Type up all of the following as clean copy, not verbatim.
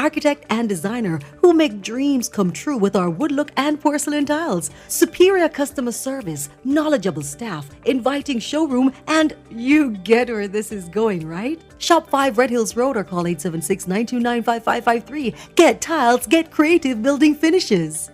architect and designer who make dreams come true with our wood look and porcelain tiles. Superior customer service, knowledgeable staff, inviting showroom, and you get where this is going, right? Shop 5 Red Hills Road or call 876-929-5553. Get tiles, get creative building finishes.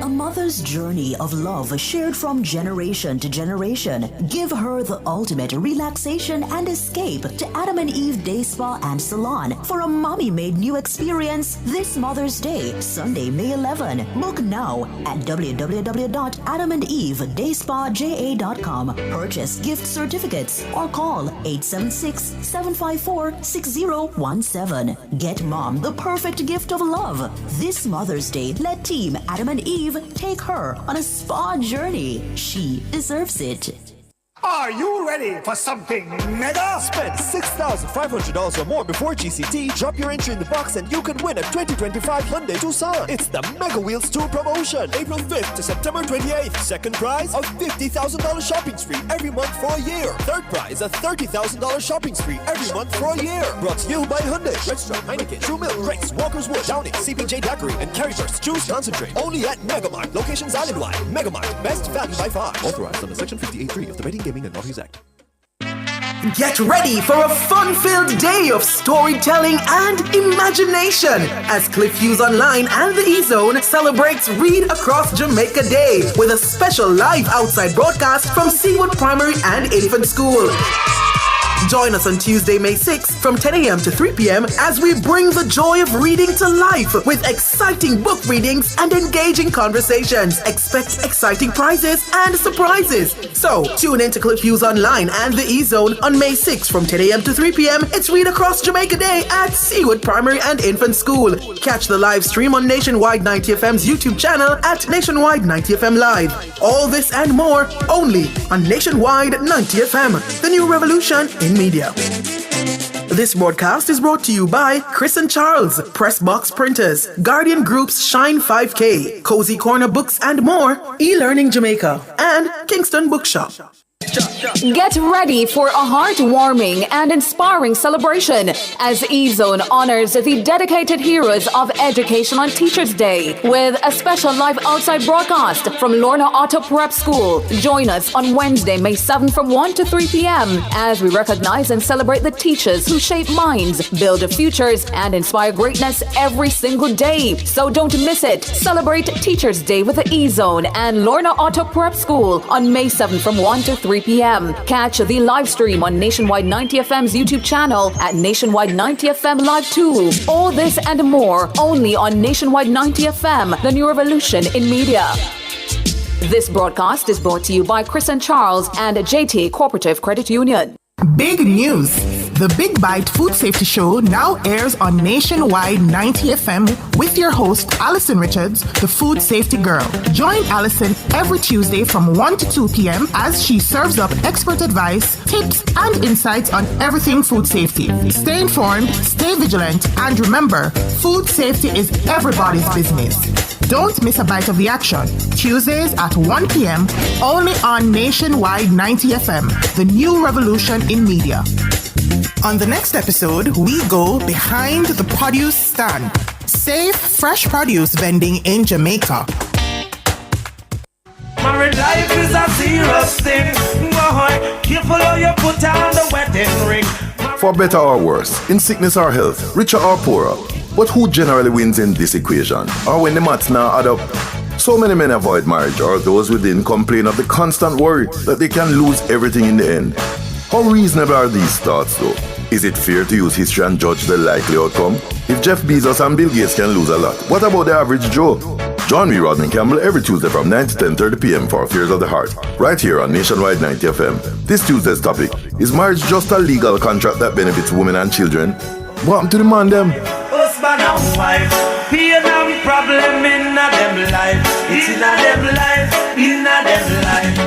A mother's journey of love shared from generation to generation. Give her the ultimate relaxation and escape to Adam and Eve Day Spa and Salon for a mommy-made new experience this Mother's Day, Sunday, May 11. Book now at www.adamandeve.dayspaja.com. Purchase gift certificates or call 876-754-6017. Get mom the perfect gift of love. This Mother's Day, let Team Adam and Eve take her on a spa journey. She deserves it. Are you ready for something mega? Spend $6,500 or more before GCT. Drop your entry in the box and you can win a 2025 Hyundai Tucson. It's the Mega Wheels Tour promotion. April 5th to September 28th. Second prize, a $50,000 shopping spree every month for a year. Third prize, a $30,000 shopping spree every month for a year. Brought to you by Hyundai, Redstone, Heineken, True Milk, Grace, Walker's Wood, Downing, CPJ Daiquiri, and Carryburst. Juice Concentrate. Only at Megamart. Locations island-wide. Megamart. Best value by far. Authorized under Section 58.3 of the Betting, Gaming, and Lotteries Act. Get ready for a fun-filled day of storytelling and imagination as Cliff Hughes Online and the E-Zone celebrates Read Across Jamaica Day with a special live outside broadcast from Seawood Primary and Infant School. Join us on Tuesday, May 6th from 10 a.m. to 3 p.m. as we bring the joy of reading to life with exciting book readings and engaging conversations. Expect exciting prizes and surprises. So, tune in to Cliff Hughes Online and the E-Zone on May 6th from 10 a.m. to 3 p.m. It's Read Across Jamaica Day at Seawood Primary and Infant School. Catch the live stream on Nationwide 90 FM's YouTube channel at Nationwide 90 FM Live. All this and more only on Nationwide 90 FM, the new revolution in media. This broadcast is brought to you by Chris and Charles, Pressbox Printers, Guardian Group's Shine 5K, Cozy Corner Books and more, eLearning Jamaica, and Kingston Bookshop. Get ready for a heartwarming and inspiring celebration as E-Zone honors the dedicated heroes of education on Teachers' Day with a special live outside broadcast from Lorna Auto Prep School. Join us on Wednesday, May 7th from 1 to 3 p.m. as we recognize and celebrate the teachers who shape minds, build futures, and inspire greatness every single day. So don't miss it. Celebrate Teachers' Day with the E-Zone and Lorna Auto Prep School on May 7th from 1 to 3 p.m. Catch the live stream on Nationwide 90 FM's YouTube channel at Nationwide 90 FM Live 2. All this and more only on Nationwide 90 FM, the new revolution in media. This broadcast is brought to you by Chris and Charles and JT Cooperative Credit Union. Big news! The Big Bite Food Safety Show now airs on Nationwide 90 FM with your host, Alison Richards, the Food Safety Girl. Join Alison every Tuesday from 1 to 2 p.m. as she serves up expert advice, tips, and insights on everything food safety. Stay informed, stay vigilant, and remember, food safety is everybody's business. Don't miss a bite of the action. Tuesdays at 1 p.m. only on Nationwide 90 FM, the new revolution in media. On the next episode, we go behind the produce stand. Safe, fresh produce vending in Jamaica. Married life is a serious thing. Boy, careful how you put on the wedding ring. For better or worse, in sickness or health, richer or poorer. But who generally wins in this equation? Or when the maths now add up? So many men avoid marriage, or those within complain of the constant worry that they can lose everything in the end. How reasonable are these thoughts though? Is it fair to use history and judge the likely outcome? If Jeff Bezos and Bill Gates can lose a lot, what about the average Joe? Join me, Rodney Campbell, every Tuesday from 9 to 10:30 p.m. for Affairs of the Heart, right here on Nationwide 90 FM. This Tuesday's topic, is marriage just a legal contract that benefits women and children? What happened to the man them? Husband and wife, pain and problem in a them life. It's in a them life, in a them life.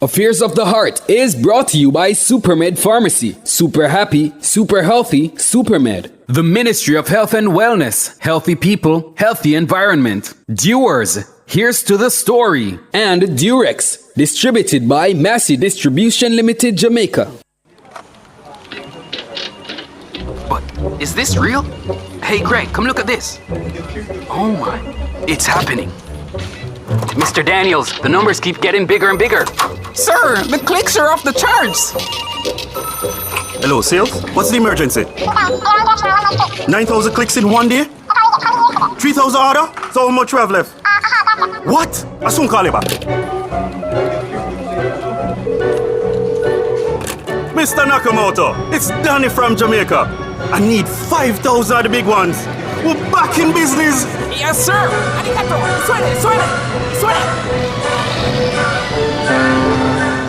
Affairs of the Heart is brought to you by Supermed Pharmacy. Super happy, super healthy, Supermed. The Ministry of Health and Wellness. Healthy people, healthy environment. Dewars. Here's to the story. And Durex. Distributed by Massey Distribution Limited, Jamaica. But is this real? Hey Greg, come look at this. Oh my, it's happening. Mr. Daniels, the numbers keep getting bigger and bigger. Sir, the clicks are off the charts. Hello, sales? What's the emergency? 9,000 clicks in one day? 3,000 order? So how much we have left? What? I soon call you back. Mr. Nakamoto, it's Danny from Jamaica. I need 5,000 of the big ones. We're back in business. Yes, sir. Arigato. Suene.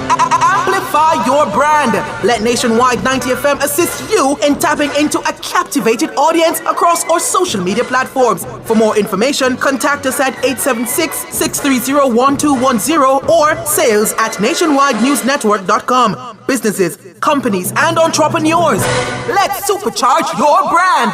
Amplify your brand. Let Nationwide 90 FM assist you in tapping into a captivated audience across our social media platforms. For more information, contact us at 876-630-1210 or sales@nationwidenewsnetwork.com. Businesses, companies, and entrepreneurs, let's supercharge your brand.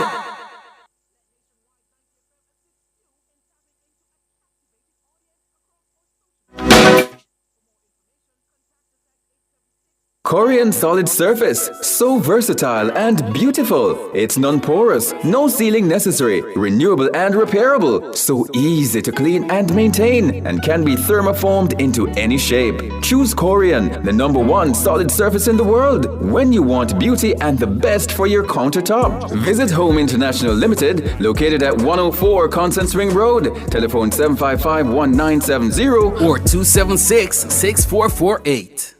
Korean solid surface, so versatile and beautiful. It's non-porous, no sealing necessary, renewable and repairable, so easy to clean and maintain, and can be thermoformed into any shape. Choose Korean, the #1 solid surface in the world, when you want beauty and the best for your countertop. Visit Home International Limited, located at 104 Constant Spring Road. Telephone 755-1970 or 276-6448.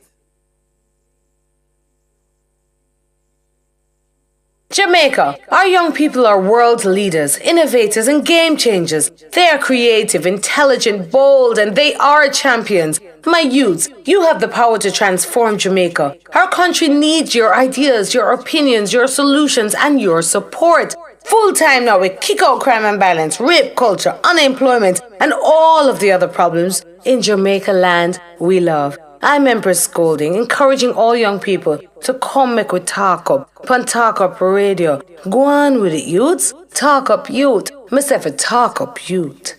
Jamaica. Our young people are world leaders, innovators, and game changers. They are creative, intelligent, bold, and they are champions. My youths, you have the power to transform Jamaica. Our country needs your ideas, your opinions, your solutions, and your support. Full time now, we kick out crime and violence, rape culture, unemployment, and all of the other problems in Jamaica land we love. I'm Empress Scolding, encouraging all young people to come make we talk up, pan talk up radio. Go on with it, youths. Talk up youth. Myself a talk up youth.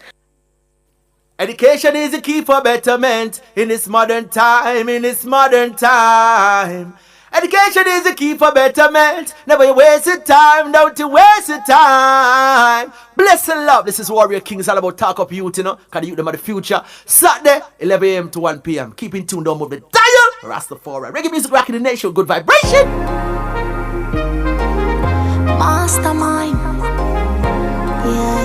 Education is the key for betterment in this modern time, Education is the key for betterment. Never you waste your time, don't you waste your time. Bless and love. This is Warrior King. It's all about talk up youth, Cause the youth them are the future. Saturday, 11 a.m. to 1 p.m. Keep in tune, don't move the dial. Rastafari. Reggae music rocking the nation. Good vibration. Mastermind. Yeah.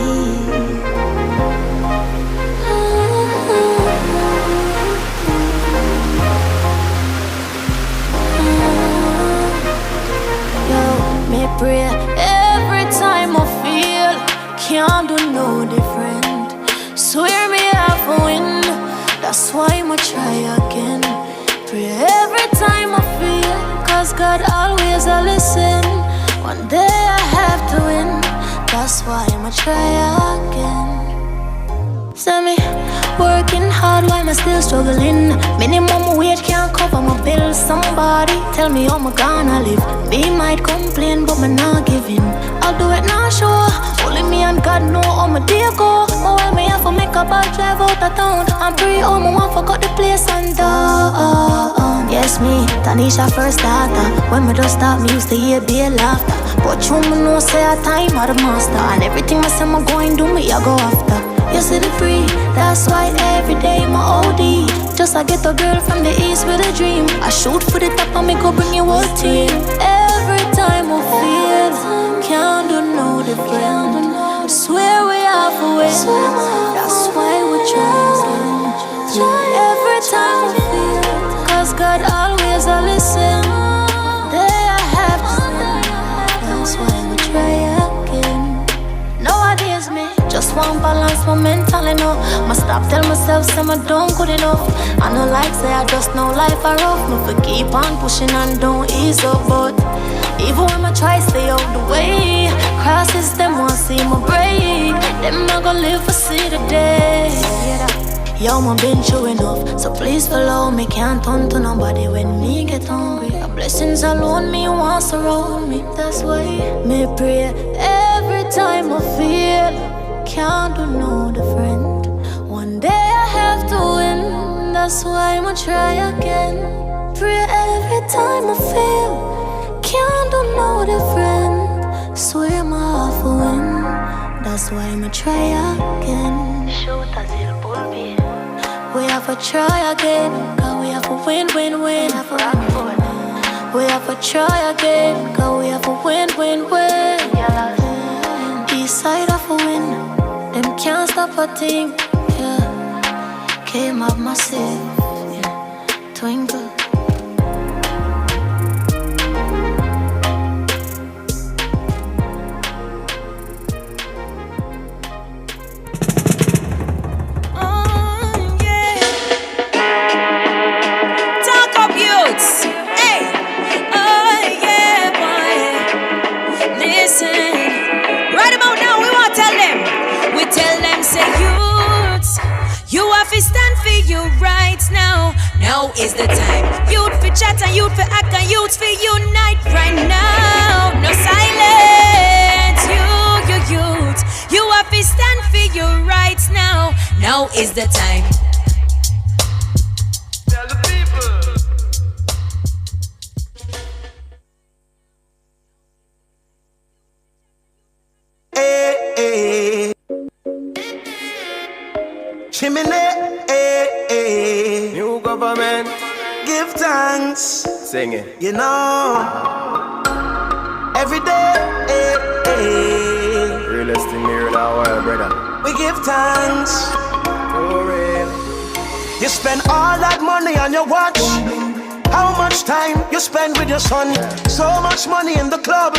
Me pray every time I feel can't do no different. Swear me half a win, that's why I'ma try again. Pray every time I feel, cause God always a listen. One day I have to win, that's why I'ma try again. Send me working hard while I'm still struggling. Minimum wage can't cover my bills. Somebody tell me how I'm gonna live. Me might complain, but me not giving. I'll do it now, sure. Only me and God know how my day go. But when me have to make a bad drive out of town, I'm free, oh, my one forgot the place and yes, me, Tanisha first starter. When me just start, me used to hear be laughter. But you me know say a time of the master. And everything I say I'm going do me, I go after. You see the free, that's why every day my OD. Just I get a girl from the east with a dream. I shoot for the top and me go bring you a team. Every time I feel, can't do no different. Swear we half away, that's why we try. Every time I feel, cause God always a listen. There I have to stand, that's why we try again. Nowadays me just want balance my mental, you know. Must stop tell myself say I don't good enough. I know like say I just know life are rough. Me for keep on pushing and don't ease up. But even when I try stay out the way, crosses them want see my break. Them not gonna live for see the day. Yo, my been true enough, so please follow me. Can't turn to nobody when me get hungry. The blessings alone me wants around me. That's why me pray every time I feel can't do no different. One day I have to win, that's why I'ma try again. Pray every time I feel can't do no different. Swear my heart for win. That's why I'ma try again. Shoot as il bulbi. We have to try again. Cause we have to win, win, win. We have to try again. Cause we have to win, win, win. East side of a win. Them can't stop a thing. Yeah. Came up massive. Yeah. Twinkle. Stand for your rights now. Now is the time. Youth for chat and youth for act and youth for unite right now. No silence, you youth. You have to stand for your rights now. Now is the time. Tell the people. Hey, hey. Chimney, new government, give thanks. Sing it. You know, every day, realest thing here in our world, brother. we give thanks. For real. You spend all that money on your watch. How much time you spend with your son? So much money in the club.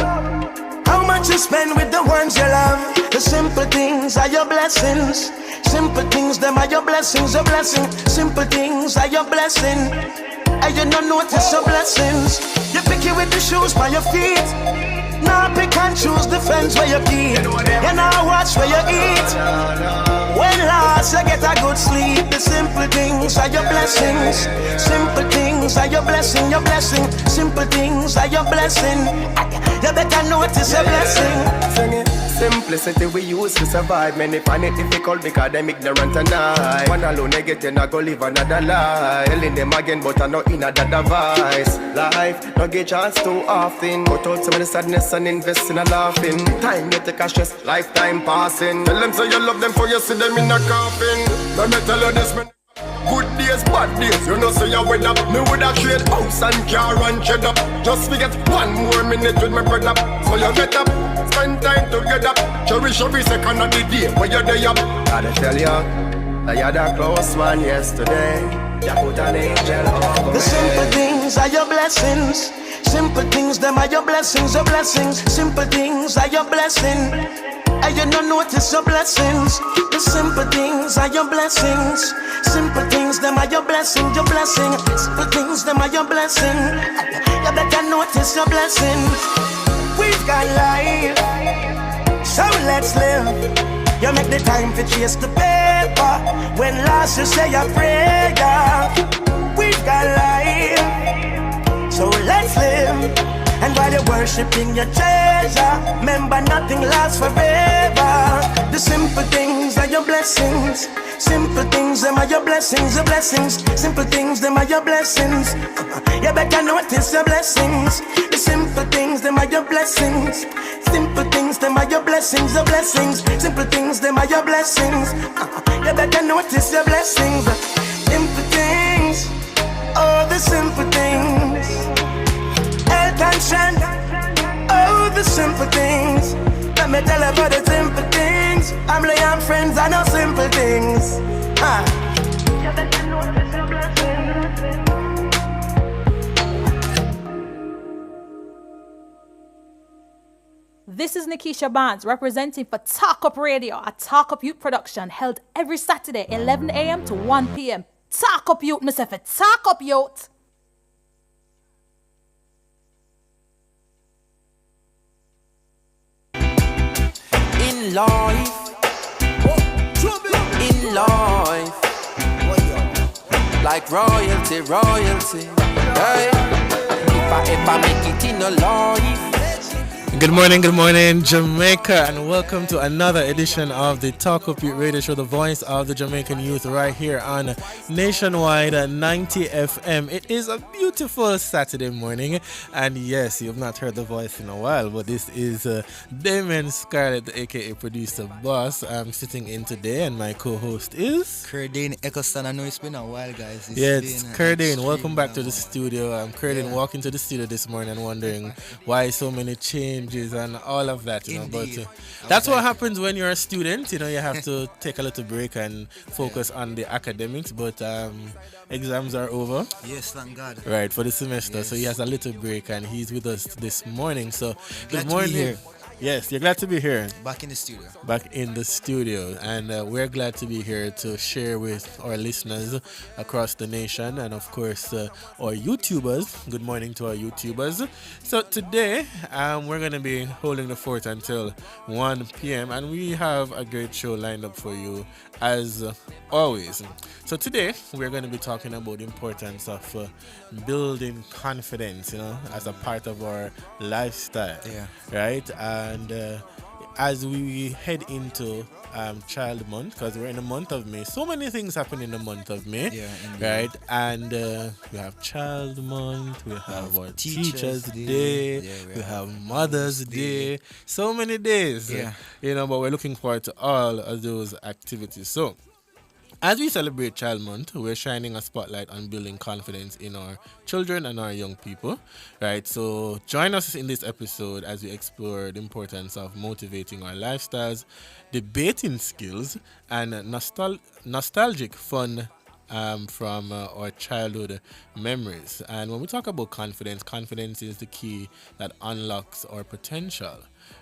How much you spend with the ones you love? The simple things are your blessings. Simple things, them are your blessings, your blessing. Simple things are your blessing. And you don't notice your blessings. You pick it with the shoes by your feet. Now pick and choose the friends where you keep. You now watch where you eat. When last you get a good sleep. The simple things are your blessings. Simple things are your blessing, your blessing. Simple things are your blessing. You better notice your blessing. Sing it. Simplicity we use to survive. Many find it difficult because them ignorant and I. One alone they get in, I go live another life. Telling them again but I know in another device. Life, no get chance too often. Cut out some of the sadness and invest in a laughing. Time you take a stress, lifetime passing. Tell them say you love them for you see them in a coffin. Let me tell you this man. Good days, bad days, you know say you went up. Me woulda trade house and car and cheddar. Just forget 1 more minute with my brother. So you get up, spend time together. Cherish every second of the day when you're there. Gotta tell you, that you're the close one yesterday. You put an angel over the simple things are your blessings. Simple things, them are your blessings, your blessings. Simple things are your blessing. And you don't notice your blessings. The simple things are your blessings. Simple things, them are your blessing, your blessing. Simple things, them are your blessing. You better notice your blessings. We've got life, so let's live. You make the time to chase the paper. When last you say a prayer. We've got life, so let's live. And while you're worshipping your treasure, remember nothing lasts forever. The simple things are your blessings. Simple things, them are your blessings, your blessings. Simple things, them are your blessings. You better notice your blessings. The simple things, them are your blessings. Simple things, them are your blessings, your blessings. Simple things, them are your blessings. You better notice your blessings. Simple things, oh the simple things. Health and strength, oh the simple things. Let me tell you about the simple things. Family and friends, I know simple things. This is Nikisha Barnes representing for Talk Up Radio, a Talk Up Youth production held every Saturday 11 a.m. to 1 p.m. Talk Up Youth, myself, Talk Up Youth. In life, like royalty, royalty. Hey, if I ever make it in a life, Good morning, Jamaica, and welcome to another edition of the Talk Up Yout Radio Show, the voice of the Jamaican youth, right here on Nationwide 90 FM. It is a beautiful Saturday morning, and yes, you've not heard the voice in a while, but this is Damon Scarlett, aka Producer Boss. I'm sitting in today, and my co-host is Curdane Eccleston. I know it's been a while, guys. It's Curdane. Welcome back to the studio. I'm Curdane walking to the studio this morning and wondering why so many changes and all of that, you know. But that's what happens when you're a student. You know, you have to take a little break and focus on the academics. But exams are over. Yes, thank God. Right, for the semester. Yes. So he has a little break and he's with us this morning. So good morning. To be here. Yes, you're glad to be here. Back in the studio. Back in the studio. And we're glad to be here to share with our listeners across the nation and, of course, our YouTubers. Good morning to our YouTubers. So today, we're going to be holding the fort until 1 p.m. And we have a great show lined up for you, as always. So today, we're going to be talking about the importance of building confidence, you know, as a part of our lifestyle. Yeah. Right? And as we head into Child Month, because we're in the month of May, so many things happen in the month of May, right? And we have Child Month, we have our Teachers Day, we have Mother's Day, so many days, you know, but we're looking forward to all of those activities. So, as we celebrate Child Month, we're shining a spotlight on building confidence in our children and our young people, right? So join us in this episode as we explore the importance of motivating our lifestyles, debating skills, and nostalgic fun from our childhood memories. And when we talk about confidence, confidence is the key that unlocks our potential,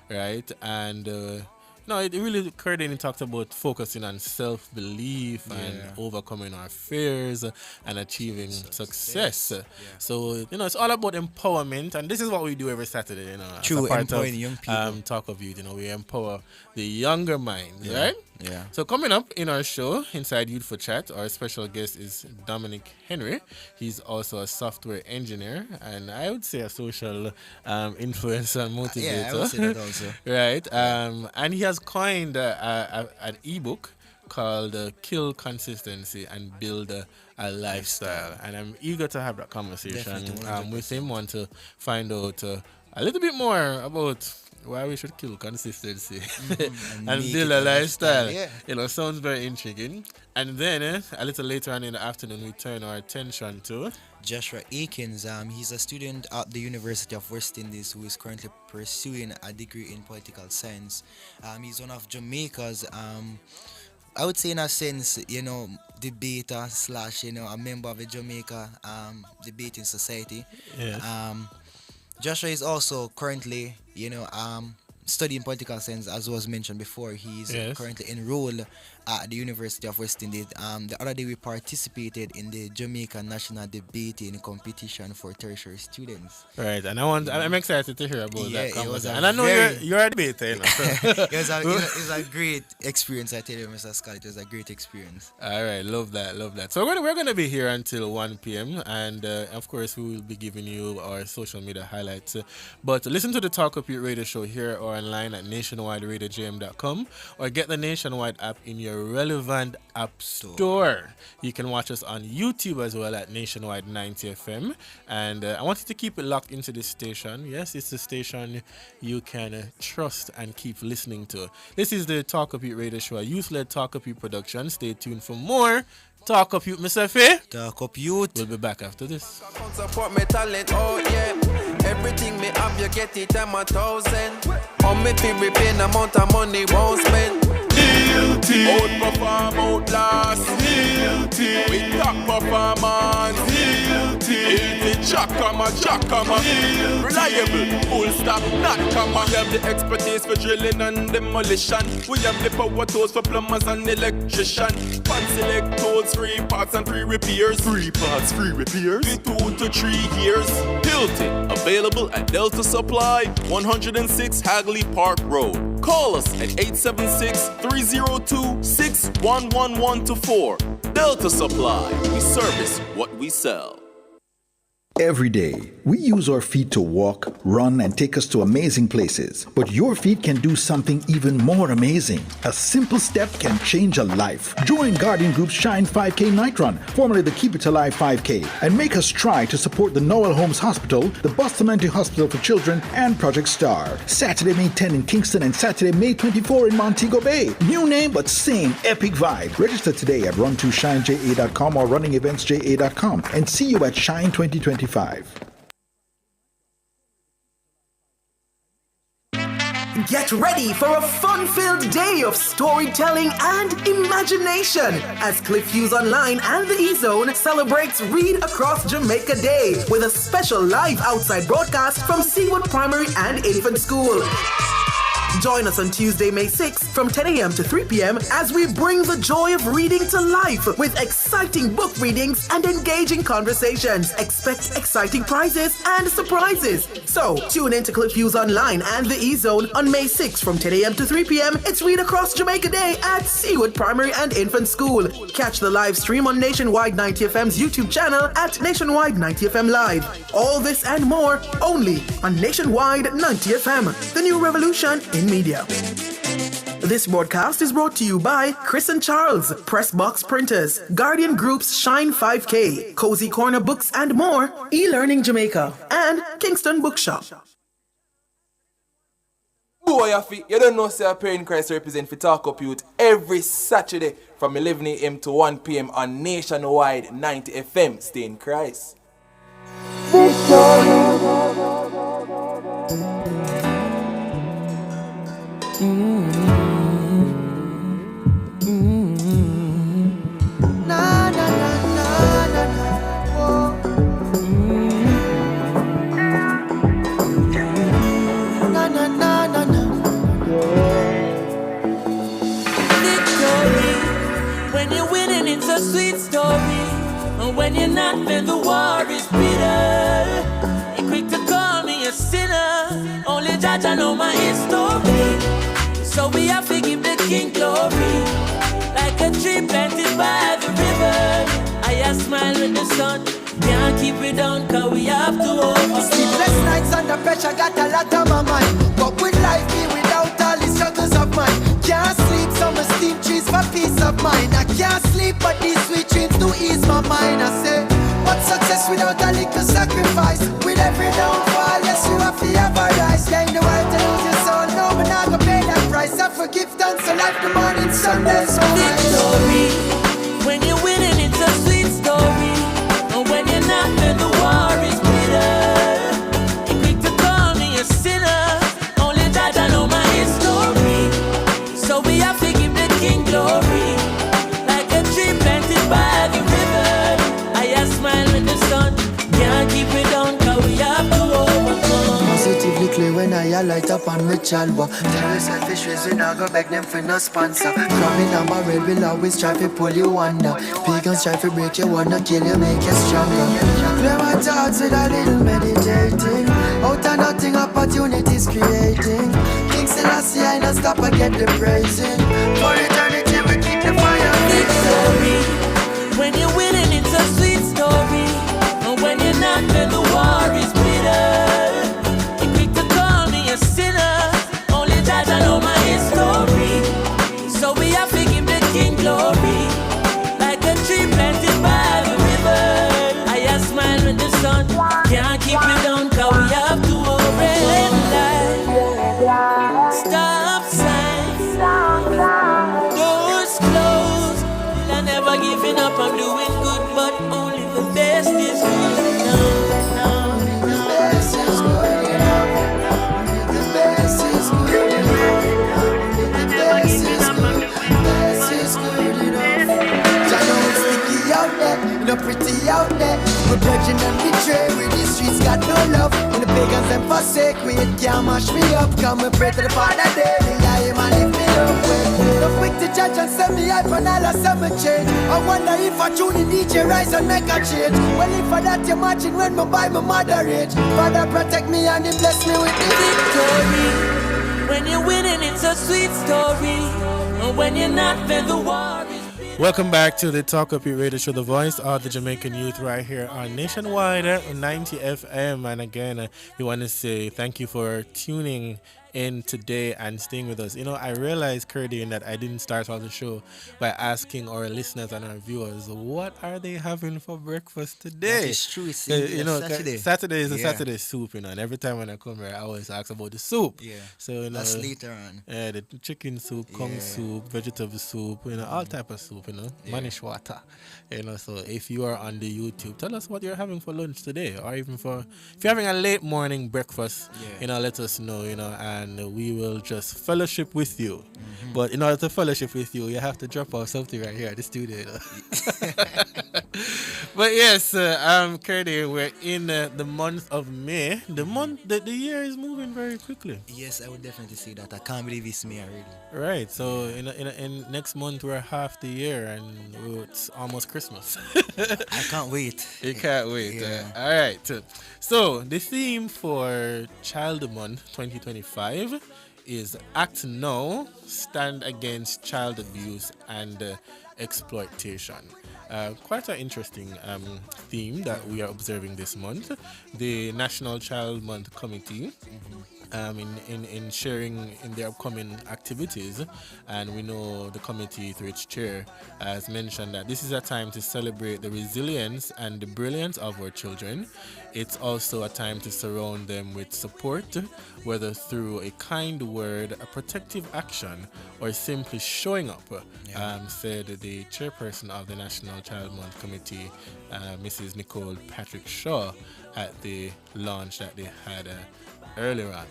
right? And no, it really occurred and it talked about focusing on self-belief and overcoming our fears and achieving success. So, you know, it's all about empowerment, and this is what we do every Saturday, you know. True, empowering young people. Talk of Youth, you know, we empower the younger minds, right? Yeah. So coming up in our show, Inside Youth for Chat, our special guest is Dominic Henry. He's also a software engineer, and I would say a social influencer and motivator. Yeah, I would say that also. Right? And he has coined an ebook called Kill Consistency and Build a Lifestyle. And I'm eager to have that conversation with him. Want to find out a little bit more about why we should kill consistency and build a lifestyle. You know, sounds very intriguing. And then a little later on in the afternoon, we turn our attention to Joshua Akins. He's a student at the University of West Indies who is currently pursuing a degree in political science. He's one of Jamaica's, I would say in a sense, you know, debater / you know, a member of the Jamaica Debating Society. Yes. Joshua is also currently, you know, studying political science, as was mentioned before. He's currently enrolled at the University of West Indies. The other day we participated in the Jamaica National Debating Competition for tertiary students. Right, and I'm excited to hear about that conversation. And I know you're a debater, you know. It was a great experience, I tell you, Mr. Scott. It was a great experience. All right, love that. So we're going to be here until 1 p.m. and of course we will be giving you our social media highlights. But listen to the Talk Up Yout Radio Show here or online at nationwideradiojm.com or get the Nationwide app in your relevant app store. You can watch us on YouTube as well at Nationwide 90 FM. And I want you to keep it locked into this station. Yes, it's a station you can trust and keep listening to. This is the Talk Up Yout Radio Show, a youth-led Talk Up Yout production. Stay tuned for more Talk Up Yout, Mr. Faye. Talk Up Yout. We'll be back after this. Support me talent, oh yeah. Everything me have, you get it, I'm 1,000. On me feel repaying amount of money won't spend. Guilty. Outperform, outlast. Guilty. With top performance. Guilty. Easy jackhammer. Reliable, full stop, not comma. We have the expertise for drilling and demolition. We have the power tools for plumbers and electrician. Fancy select tools, 3 parts and 3 repairs. 3 parts, 3 repairs. 2 to 3 years. Hilton, available at Delta Supply, 106 Hagley Park Road. Call us at 876-302-6111-4. Delta Supply, we service what we sell. Every day, we use our feet to walk, run, and take us to amazing places. But your feet can do something even more amazing. A simple step can change a life. Join Guardian Group's Shine 5K Night Run, formerly the Keep It Alive 5K, and make us try to support the Noel Holmes Hospital, the Bustamante Hospital for Children, and Project STAR. Saturday, May 10 in Kingston and Saturday, May 24 in Montego Bay. New name, but same epic vibe. Register today at run2shineja.com or runningeventsja.com and see you at Shine 2025. Get ready for a fun-filled day of storytelling and imagination as Cliff Hughes Online and the E-Zone celebrates Read Across Jamaica Day with a special live outside broadcast from Seawood Primary and Infant School. Join us on Tuesday, May 6th from 10 a.m. to 3 p.m. as we bring the joy of reading to life with exciting book readings and engaging conversations. Expect exciting prizes and surprises. So, tune in to Cliff Hughes Online and the E-Zone on May 6th from 10 a.m. to 3 p.m. It's Read Across Jamaica Day at Seawood Primary and Infant School. Catch the live stream on Nationwide 90 FM's YouTube channel at Nationwide 90 FM Live. All this and more only on Nationwide 90 FM, the new revolution in media. This broadcast is brought to you by Chris and Charles, Pressbox Printers, Guardian Group's Shine 5K, Cozy Corner Books and more, E-Learning Jamaica, and Kingston Bookshop. Boy, you don't know, sir, Prayer in Christ represent for Talk Up Youth every Saturday from 11 a.m. to 1 p.m. on Nationwide 90 FM. Stay in Christ. It's a sweet story, and when you're not, then the war is bitter. You're quick to call me a sinner. Only judge I know my history, so we have to give the King glory. Like a tree planted by the river, I smile with the sun. Can't keep it down, cause we have to overcome. Sleepless nights under pressure, got a lot on my mind. But with life be without all the struggles of mine. Can't sleep, some steam trees for peace of mind. I can't sleep, but these sweet dreams to ease my mind. I say, what success without a little sacrifice? With every downfall, yes, you have to have a rise. Yeah, in the world to lose your soul, no, but not gonna pay that price. I forgive, dance, so life the morning, Sunday, so victory. When you're winning, it's a sweet story. And when you're not, then the war is bitter. You're quick to call me a sinner. Only that I know my history, so we have to give the King glory. Like a tree planted by the river, I smile with the sun. Can't keep it down, cause we have to overcome. Positively clear when I light up on my chalwa. Tell you selfish ways, we not go beg them for no sponsor. Crumbing on my red will always try to pull you under. Pagans try to break you, wanna kill you, make you stronger. Clear my thoughts with a little meditating. Out of nothing, opportunities creating. King Selassie, I not stop and get the praising. For eternity, we keep the fire victory. When you're winning, it's a sweet story. And when you're not, then the war is bitter. You're quick to call me a sinner. Only that I know my history, so we have to give the King glory. Like a tree planted by the river, I smile with the sun. Can't keep it down, cause we have to red light, stop signs, doors closed. Still I never giving up, I'm doing good, but only the best is good enough. The best is good enough. The best is good enough. The best is good. The best is good enough. I know it's sticky out there, no pretty out there. We're pledging and betray, with these streets got no love. When the pagans them forsake, we it can't mash me up. Come and pray to the Father daily, I am and lift me up. No quick to judge and send me hype and all a summer change. I wonder if I tune in DJ rise and make a change. Well, if for that you're matching when me buy my moderate. Father protect me and he bless me with the victory. When you're winning, it's a sweet story. And when you're not, then the war is Welcome back to the Talk Up Your Radio Show, the voice of the Jamaican youth, right here on Nationwide 90 FM. And again, we want to say thank you for tuning in today and staying with us. You know, I realized, Curdy, that I didn't start off the show by asking our listeners and our viewers, what are they having for breakfast today? That is true. It's Saturday. Saturday is a Yeah. Saturday soup, and every time when I come here, I always ask about the soup. Yeah. So, That's later on. Yeah, the chicken soup, kong soup, vegetable soup, all type of soup, manish water. So if you are on the YouTube, tell us what you're having for lunch today, or even if you're having a late morning breakfast, let us know, and we will just fellowship with you. But in order to fellowship with you, you have to drop off something right here at the studio. But yes, Curdy, we're in the month of May. The year is moving very quickly. Yes, I would definitely say that. I can't believe it's May already. Right, so in next month we're half the year and it's almost Christmas. I can't wait. You can't wait. Yeah. All right. So the theme for Child Month 2025 is Act Now, Stand Against Child Abuse and Exploitation. Quite an interesting theme that we are observing this month. The National Child Month Committee in sharing in their upcoming activities, and we know the committee through its chair has mentioned that this is a time to celebrate the resilience and the brilliance of our children. It's also a time to surround them with support, whether through a kind word, a protective action, or simply showing up, said the chairperson of the National Child Month Committee, Mrs. Nicole Patrick Shaw, at the launch that they had earlier on.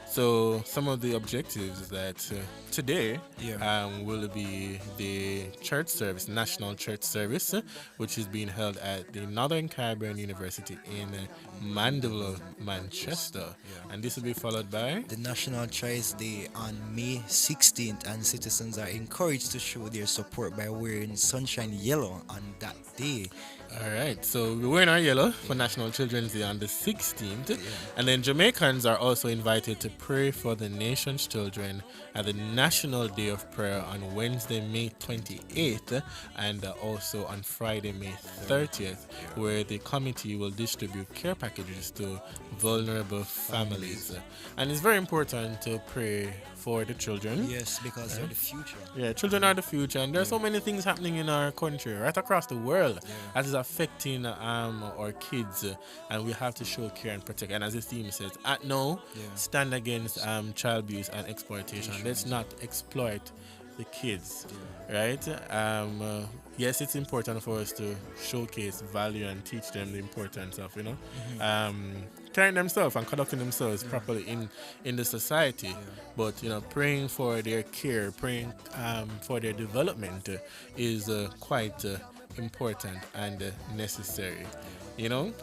So some of the objectives that today will be the church service, National Church Service, which is being held at the Northern Caribbean University in Mandeville, Manchester. And this will be followed by the National Choice Day on May 16th, and citizens are encouraged to show their support by wearing sunshine yellow on that day. All right, so we're wearing our yellow for National Children's Day on the 16th. And then Jamaicans are also invited to pray for the nation's children at the National Day of Prayer on Wednesday, May 28th, and also on Friday, May 30th, where the committee will distribute care packages to vulnerable families. And it's very important to pray for the children. Yes, because they're the future. Yeah, children are the future, and there are so many things happening in our country, right across the world, that is affecting our kids, and we have to show care and protect. And as the theme says, Act Now, stand against child abuse and exploitation. Let's not exploit the kids, right? Yes, it's important for us to showcase value and teach them the importance of, carrying themselves and conducting themselves properly in the society. But praying for their care, praying for their development is quite important and necessary.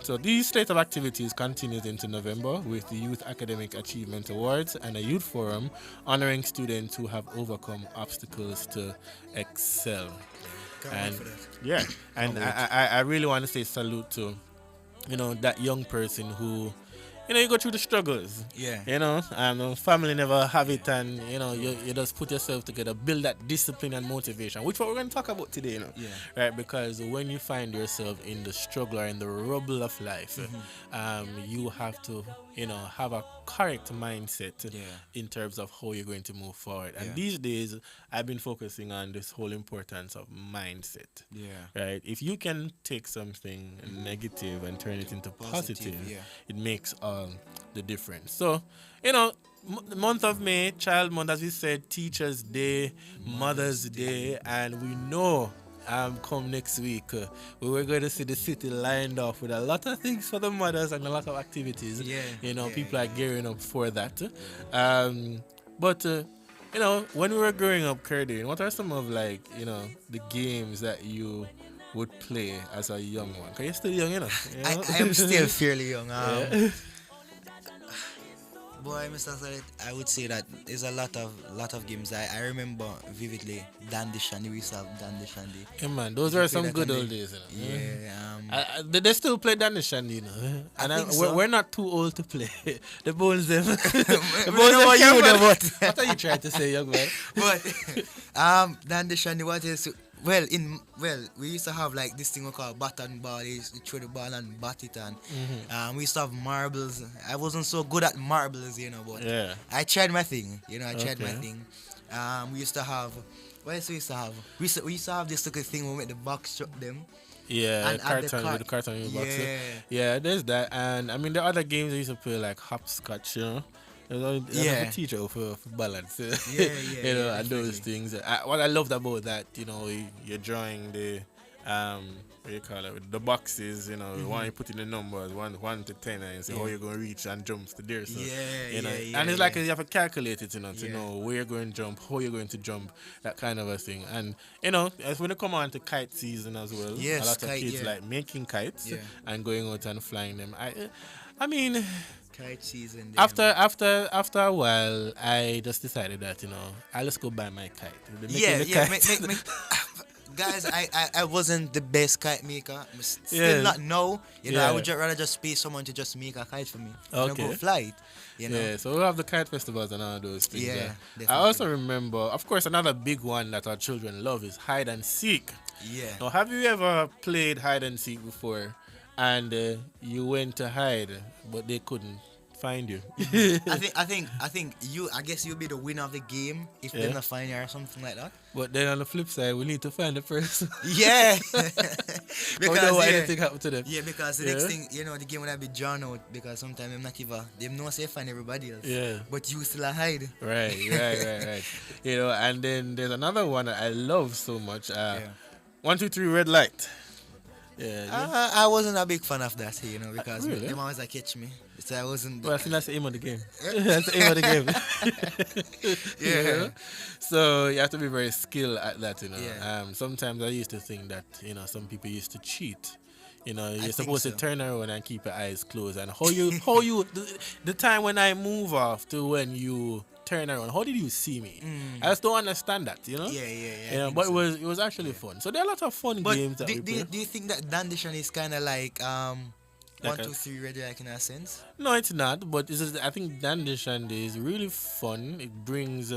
So these slate of activities continues into November with the Youth Academic Achievement Awards and a youth forum honoring students who have overcome obstacles to excel. I really want to say salute to that young person who you go through the struggles. Family never have it, and you just put yourself together, build that discipline and motivation, which what we're going to talk about today. Right? Because when you find yourself in the struggle or in the rubble of life, you have to have a correct mindset in terms of how you're going to move forward. And these days, I've been focusing on this whole importance of mindset. Right? If you can take something negative and turn it into positive, it makes the difference. So, the month of May, Child Month, as we said, Teachers' Day, Mother's Day, and we know come next week, we're going to see the city lined up with a lot of things for the mothers and a lot of activities. People are gearing up for that. But when we were growing up, Curdy, what are some of the games that you would play as a young one? Because you're still young, I am still fairly young. Boy, Mr. Salit, I would say that there's a lot of games. I remember vividly Dandy Shandy. We used to have Dandy Shandy. Yeah, man, those were some good old days. They still play Dandy Shandy, and we're not too old to play. The bones them. The bones them. What are you trying to say, young man? But Dandy Shandy, what else? We used to have like this thing we call bat and ball. You used to throw the ball and bat it, and we used to have marbles. I wasn't so good at marbles, but I tried my thing. I tried my thing. We used to have. What else we used to have? We used to have this little thing where we make the box shop them. Yeah, with the carton in the box. Yeah, there's that. And I mean, the other games I used to play like hopscotch, a teacher for balance. And those things. What I loved about that, you're drawing the what do you call it? The boxes, one you put in the numbers, 1 to 10, and you say how you're going to reach and jumps to there. So, and it's like you have to calculate it, to know where you're going to jump, how you're going to jump, that kind of a thing. And as when you come on to kite season as well, a lot of kids like making kites and going out and flying them. I mean, kite season. After a while, I just decided that I'll just go buy my kite. Guys, I wasn't the best kite maker. Still not now. I would rather just pay someone to just make a kite for me. Go fly it. Yeah, so we have the kite festivals and all those things. Yeah, I also remember, of course, another big one that our children love is hide and seek. Yeah. Now, have you ever played hide and seek before, and you went to hide, but they couldn't find you? I think you. I guess you'll be the winner of the game if they're not find you or something like that. But then on the flip side, we need to find the person. Yeah. Because we don't want anything happen to them. Yeah, because the next thing, the game will be drawn out because sometimes I'm not even. They know say find everybody else. Yeah. But you still hide. Right. And then there's another one that I love so much. 1, 2, 3 red light. Yeah. I wasn't a big fan of that, because them always catch me. So I wasn't. Well, I think that's the aim of the game. That's the aim of the game. Yeah. So you have to be very skilled at that, Yeah. Sometimes I used to think that, some people used to cheat. You're supposed to turn around and keep your eyes closed. And how you, the time when I move off to when you turn around, how did you see me? I just don't understand that, Yeah. But it was actually fun. So there are a lot of fun games that we play. Do you think that Dandishan is kind of like 1, 2, 3 ready, like in a sense? No, it's not. But I think Dandishan is really fun. It brings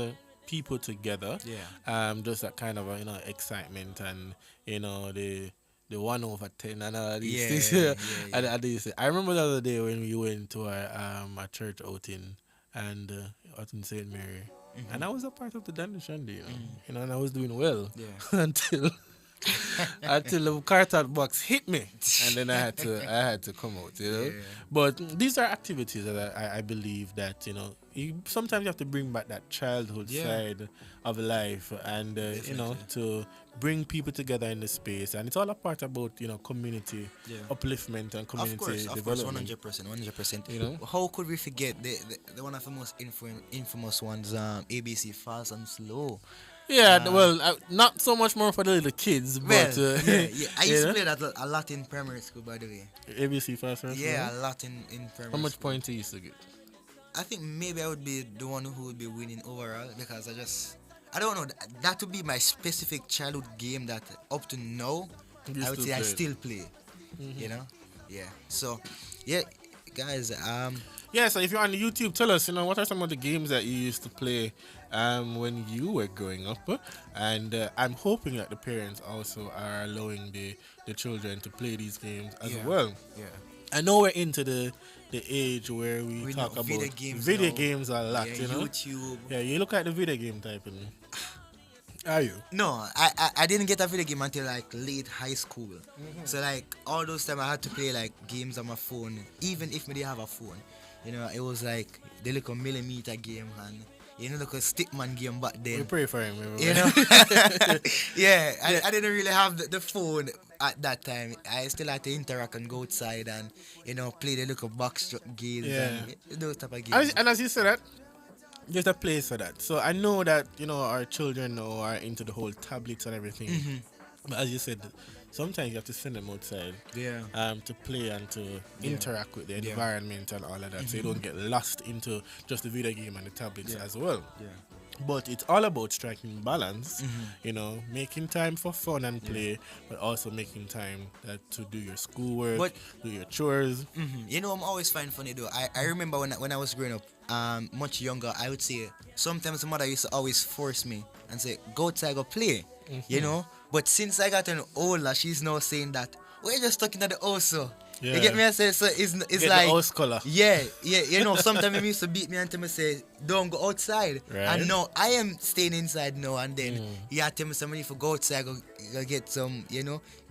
people together. Yeah. Just that kind of excitement and the 1/10 and all these things. And I remember the other day when we went to a church outing and out in St. Mary, and I was a part of the Dandishan Day, and I was doing well until the carton box hit me, and then I had to come out, But these are activities that I believe that sometimes you have to bring back that childhood side of life, and to bring people together in the space, and it's all a part about community upliftment and community development. Of course, 100%. How could we forget the one of the most infamous ones, ABC Fast and Slow? Yeah, not so much more for the little kids, but I used to play that a lot in primary school, by the way. ABC Fast and Slow? Yeah, a lot in primary How much school. points you used to get? I think maybe I would be the one who would be winning overall, because I don't know, that would be my specific childhood game that up to now, I would say I still play. Yeah. So, guys, so if you're on YouTube, tell us, what are some of the games that you used to play when you were growing up? And I'm hoping that the parents also are allowing the children to play these games as well. Yeah. I know we're into the age where we talk about video games a lot, YouTube. Yeah, you look at the video game type and are you? No, I didn't get a video game until like late high school. So like all those time I had to play like games on my phone, even if me didn't have a phone. It was like the little millimeter game and like a stickman game back then. We pray for him. Yeah, I didn't really have the phone at that time. I still had to interact and go outside and play the little box games and those type of games. And as you said that, there's a place for that. So I know that our children now are into the whole tablets and everything. But as you said, sometimes you have to send them outside to play and to interact with the environment and all of that, so you don't get lost into just the video game and the tablets as well. But it's all about striking balance, making time for fun and play, but also making time to do your schoolwork, do your chores. I'm always find funny though. I remember when I was growing up, much younger, I would say sometimes my mother used to always force me and say, go outside, go play, But since I gotten older, she's now saying that we're just talking at the house. So. Yeah. You get me? I say so. It's Get like the house color. Yeah. You know, sometimes he used to beat me and tell me say, "Don't go outside." Right. And no, I am staying inside now. And then he had tell me somebody for go outside, go get some,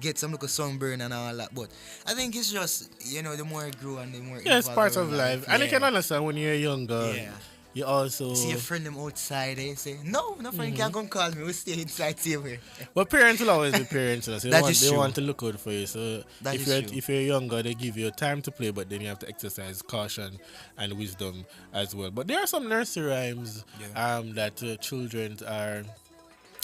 get some little sunburn and all that. But I think it's just, the more I grow and the more Yeah, it's part of life. And I can understand when you're younger. Yeah. You also see your friend them outside, they say, no friend can't come call me, we stay inside here. But parents will always be parents. So they want to look good for you. So if you're younger, they give you time to play, but then you have to exercise caution and wisdom as well. But there are some nursery rhymes that children are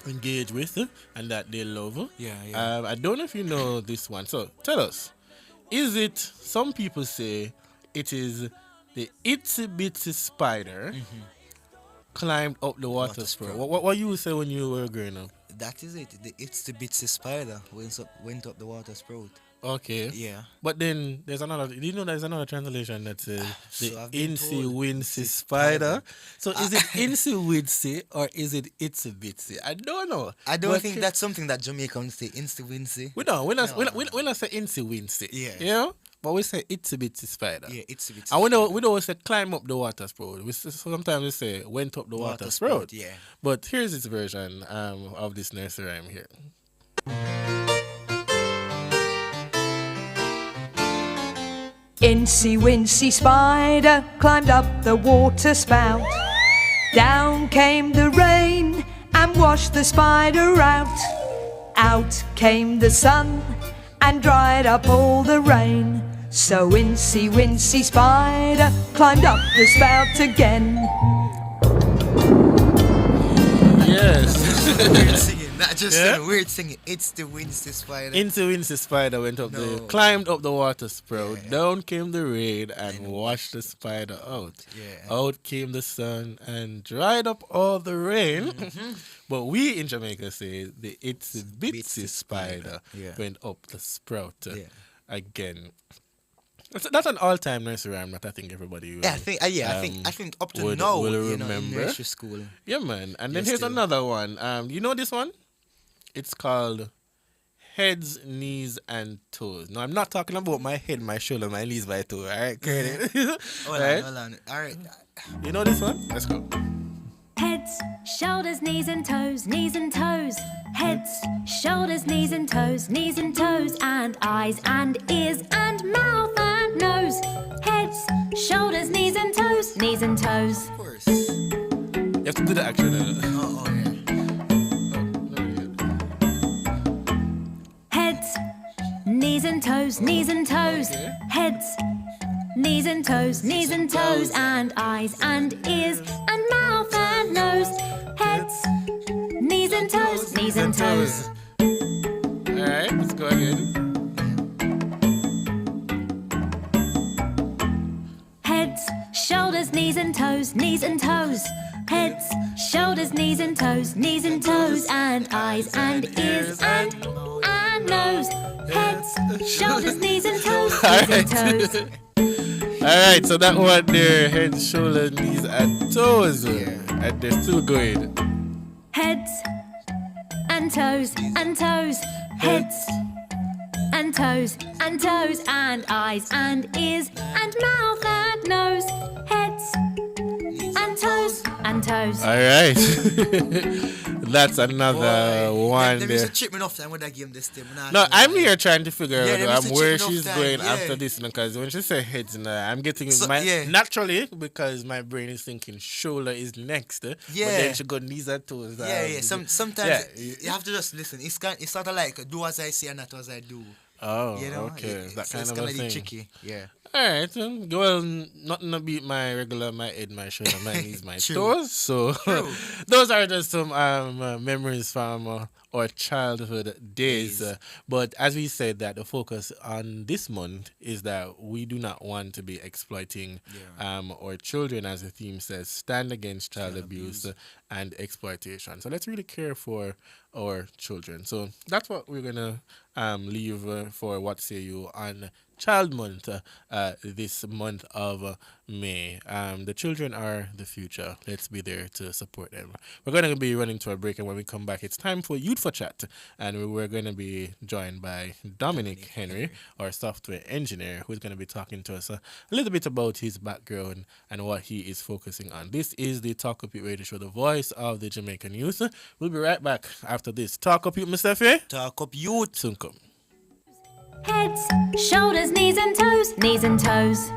engaged with and that they love. Yeah. I don't know if you know this one. So tell us, is it, some people say it is the itsy bitsy spider climbed up the water spout. What you say when you were growing up? That is it. The itsy bitsy spider went up the water spout. Okay. Yeah. But then there's another. Do you know there's another translation that says the insy wincy spider? So is it insy wincy or is it itsy bitsy? I don't know. I don't think that's something that Jamaicans say. Insy wincy. We don't. When I say insy wincy. Yeah. You know? But we say itsy bitsy spider. Yeah, itsy bitsy. And we don't say climb up the water spout. Sometimes we say went up the water spout. Yeah. But here's its version of this nursery rhyme here. Incy wincy spider climbed up the water spout. Down came the rain and washed the spider out. Out came the sun and dried up all the rain. So Incy wincy spider climbed up the spout again. Yes. Weird singing, not just weird singing. It's the wincy spider. Incy wincy spider went up climbed up the water spout. Yeah. Down came the rain and washed the spider out. Yeah. Out came the sun and dried up all the rain. But we in Jamaica say the itsy bitsy spider went up the sprout again. That's an all-time nursery rhyme that I think everybody will. I think up to now, will in remember. nursery school. Yeah, man. And then here's another one. You know this one? It's called heads, knees, and toes. No, I'm not talking about my head, my shoulder, my knees, my toe. All right, credit. Hold on. All right. You know this one? Let's go. Heads, shoulders, knees and toes, knees and toes. Heads, shoulders, knees and toes, and eyes and ears and mouth and nose. Heads, shoulders, knees and toes, Of course. You have to do the action. Heads, knees and toes, Okay. Heads, knees and toes, and eyes and ears and mouth and nose. Heads, knees and toes. Alright, let's go again. Heads, shoulders, knees and toes. Heads, shoulders, knees and toes, and eyes and ears and nose. Heads, shoulders, knees and toes. Alright, so that one there, head, shoulder, knees, and toes. And they're still going. Heads and toes. Heads and toes, and eyes and ears and mouth and nose. Heads and toes. Alright. That's another one There there. is a chip me enough time when I give him this thing. No, I'm here trying to figure there out is a where chip she's enough going time, after this, because when she said heads, I'm getting So, naturally, because my brain is thinking shoulder is next. But then she got knees and toes. Sometimes you have to just listen. It's sort of like do as I say and not as I do. Oh, you know? okay. That So kind it's of a kinda thing. tricky. Yeah. Alright, well, nothing to beat my regular, my head, my shoulder, my knees, my True. toes. So, those are just some memories from our childhood days. But as we said, that the focus on this month is that we do not want to be exploiting our children, as the theme says, stand against child abuse and exploitation. So let's really care for our children. So that's what we're going to leave for What Say You on Child Month this month of May. The children are the future. Let's be there to support them. We're going to be running to a break, and when we come back, it's time for Youth for Chat, and we're going to be joined by Dominic Henry, our software engineer, who's going to be talking to us a little bit about his background and what he is focusing on. This is the Talk Up Youth Radio Show, the voice of the Jamaican youth. We'll be right back after this. Talk Up Youth, Mr. F. Talk Up Youth. Soon come. Heads, shoulders, knees and toes, knees and toes.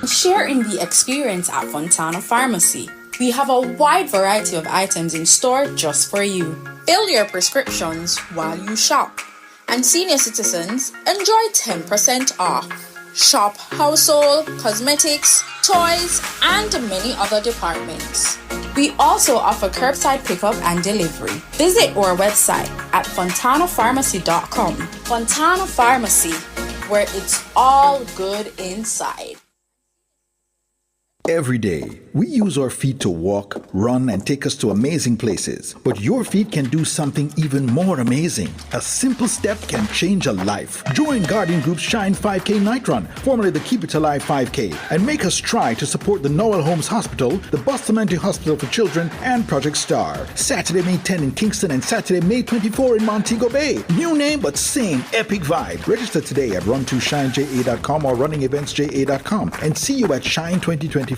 Share in the experience at Fontana Pharmacy. We have a wide variety of items in store just for you. Fill your prescriptions while you shop. And senior citizens enjoy 10% off. Shop household, cosmetics, toys, and many other departments. We also offer curbside pickup and delivery. Visit our website at fontanapharmacy.com. Fontana Pharmacy, where it's all good inside. Every day, we use our feet to walk, run, and take us to amazing places. But your feet can do something even more amazing. A simple step can change a life. Join Guardian Group's Shine 5K Night Run, formerly the Keep It Alive 5K, and make us try to support the Noel Holmes Hospital, the Bustamante Hospital for Children, and Project Star. Saturday, May 10 in Kingston and Saturday, May 24 in Montego Bay. New name, but same epic vibe. Register today at run2shineja.com or runningeventsja.com and see you at Shine 2025.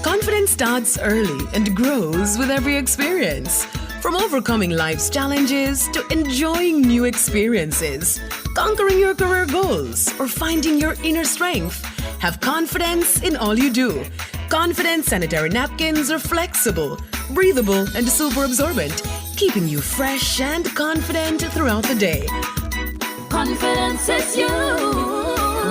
Confidence starts early and grows with every experience. From overcoming life's challenges to enjoying new experiences, conquering your career goals, or finding your inner strength, have confidence in all you do. Confidence sanitary napkins are flexible, breathable, and super absorbent, keeping you fresh and confident throughout the day. Confidence is you.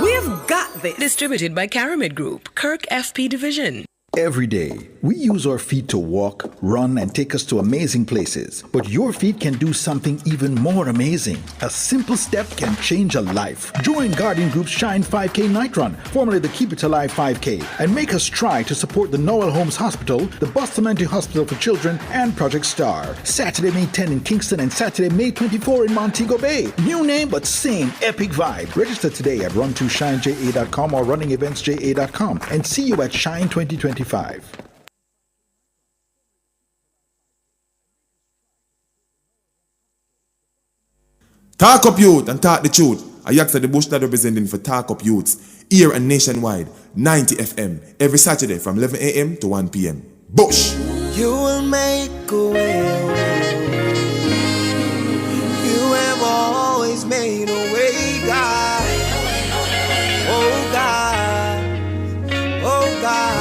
We've got this. Distributed by Caramid Group, Kirk FP Division. Every day, we use our feet to walk, run, and take us to amazing places. But your feet can do something even more amazing. A simple step can change a life. Join Guardian Group's Shine 5K Night Run, formerly the Keep It Alive 5K, and make us try to support the Noel Holmes Hospital, the Bustamante Hospital for Children, and Project Star. Saturday, May 10 in Kingston and Saturday, May 24 in Montego Bay. New name, but same epic vibe. Register today at run2shineja.com or runningeventsja.com and see you at Shine 2025. Talk Up Youth and talk the truth. I ask the bush that representing for Talk Up Youths here and nationwide, 90 FM, every Saturday from 11 a.m. to 1 p.m. Bush! You will make a way. You have always made a way, God. Oh God. Oh God.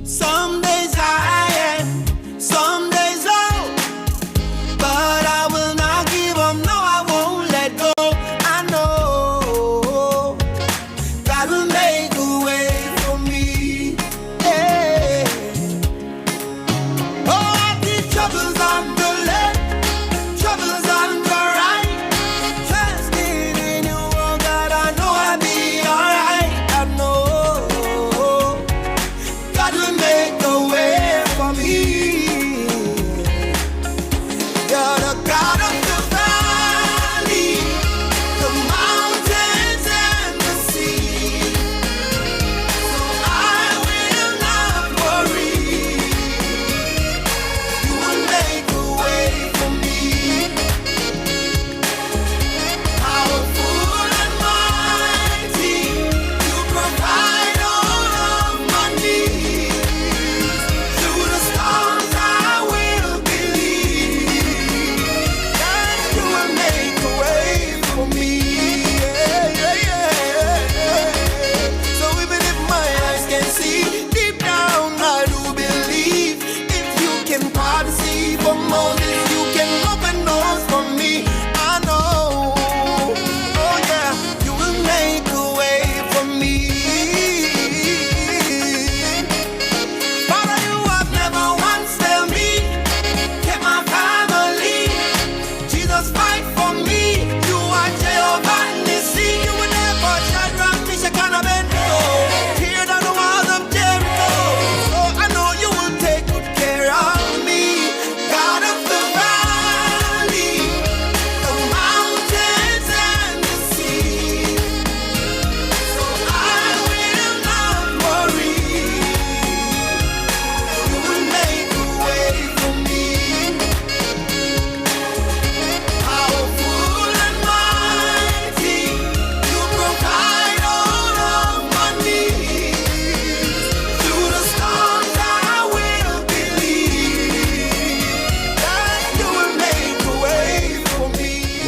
Some days high, some days low, but I will not give up, no I won't let go. I know God will make a way for me, yeah.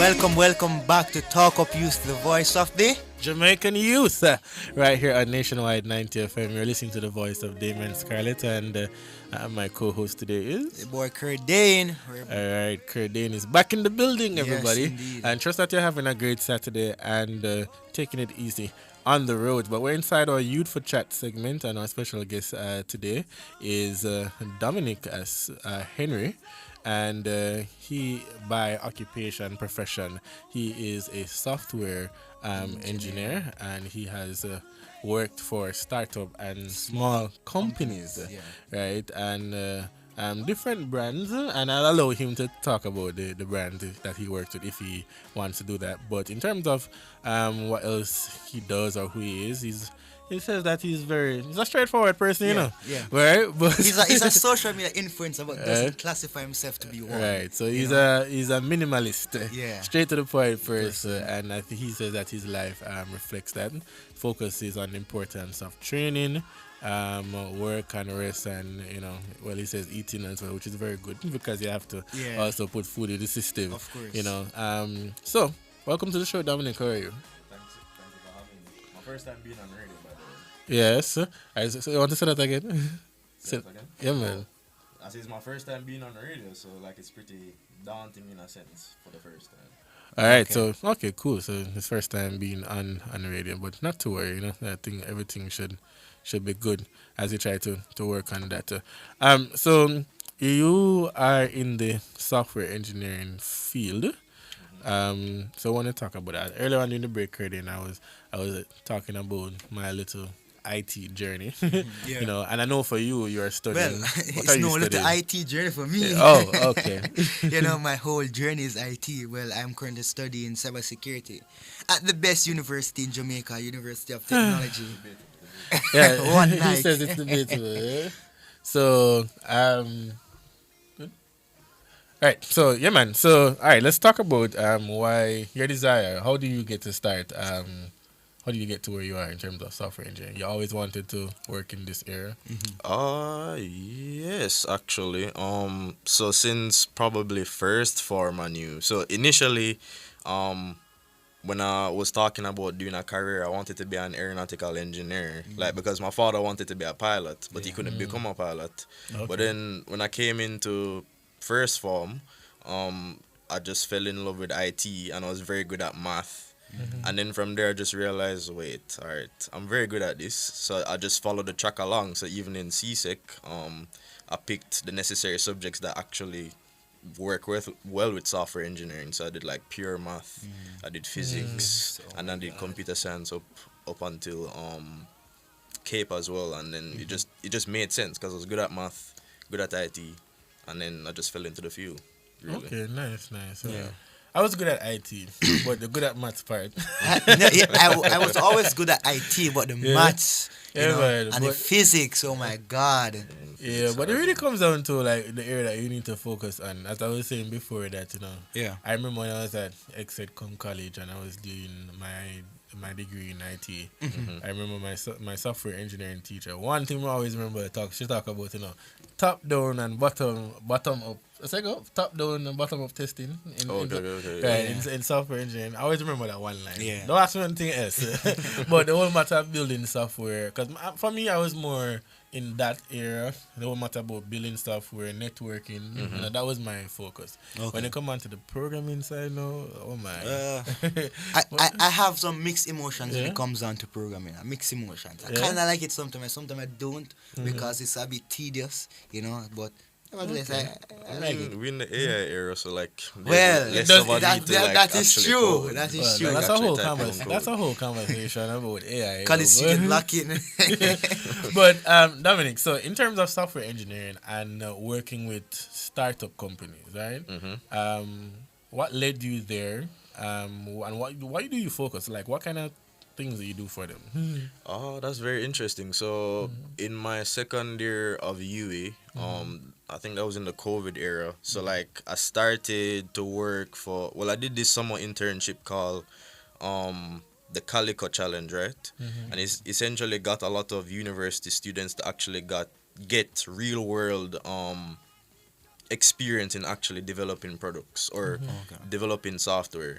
welcome back to Talk Up Youth, the voice of the Jamaican youth, right here on Nationwide 90 FM. You're listening to the voice of Damon Scarlett, and my co-host today is the boy Kurt Dane. All right, Kurt Dane is back in the building, everybody. Yes, indeed. And trust that you're having a great Saturday and taking it easy on the road. But we're inside our Youth for Chat segment, and our special guest today is Dominic as Henry. And he, by occupation, profession, he is a software engineer, and he has worked for startup and small companies, right? And different brands, and I'll allow him to talk about the brand that he worked with if he wants to do that. But in terms of what else he does or who he is, he says that he's a straightforward person, you know. Yeah. Right? But he's a social media influencer, but doesn't classify himself to be one. Right. So he's a minimalist. Yeah. Straight to the point first. And I think he says that his life reflects that. Focuses on the importance of training, work and rest, and he says eating as well, which is very good because you have to also put food in the system. Of course. So welcome to the show, Dominic. How are you? Thanks for having me. My first time being on radio, by the way. Yes. So you want to say that again? Say that again? Yeah, man. I say it's my first time being on the radio, so it's pretty daunting in a sense for the first time. All right, okay, cool. So his first time being on the radio, but not to worry, I think everything should be good as you try to work on that. So you are in the software engineering field. So I want to talk about that. Earlier on in the break, and I was talking about my little IT journey, and I know for you, you're studying. Well, it's no little IT journey for me. Oh, okay. My whole journey is IT. Well, I'm currently studying cybersecurity at the best university in Jamaica, University of Technology. Yeah, he says it's debatable. So, right. So, yeah, man. So, all right, let's talk about why your desire. How do you get to start? How do you get to where you are in terms of software engineering? You always wanted to work in this area? Yes, actually. So since probably first form I knew. So initially, when I was talking about doing a career, I wanted to be an aeronautical engineer. Because my father wanted to be a pilot, but he couldn't become a pilot. Okay. But then when I came into first form, I just fell in love with IT, and I was very good at math. And then from there, I just realized, wait, all right, I'm very good at this. So I just followed the track along. So even in CSEC, I picked the necessary subjects that actually work well with software engineering. So I did pure math, I did physics, and I did computer science up until CAPE as well. And then it just made sense because I was good at math, good at IT, and then I just fell into the field. Really. Okay, nice. Yeah. I was good at IT, but the good at maths part. I was always good at IT, but the maths, and the physics, oh my God. Yeah, but it really comes down to the area that you need to focus on. As I was saying before that, Yeah. I remember when I was at Exedcom College and I was doing my degree in IT. I remember my software engineering teacher. One thing I always remember she talk about top down and bottom up. Top down and bottom up testing in software engineering. I always remember that one line. Yeah. Don't ask me anything else. But the whole matter of building software, because for me I was more in that era. The whole matter about building software, networking, that was my focus. Okay. When it come on to the programming side now, oh my. I have some mixed emotions when it comes down to programming. Mixed emotions. I kind of like it sometimes I don't because it's a bit tedious, but nevertheless, I like it. We're in the AI era, so that is true. That is true. That's a whole conversation about AI. Because you can lock in. But Dominic, so in terms of software engineering and working with startup companies, right? What led you there? And why do you focus? What kind of things that you do for them? Oh, that's very interesting. So in my second year of UE, I think that was in the COVID era. So I started to work I did this summer internship called the Calico Challenge, right? And it's essentially got a lot of university students to actually get real world experience in actually developing products or developing software.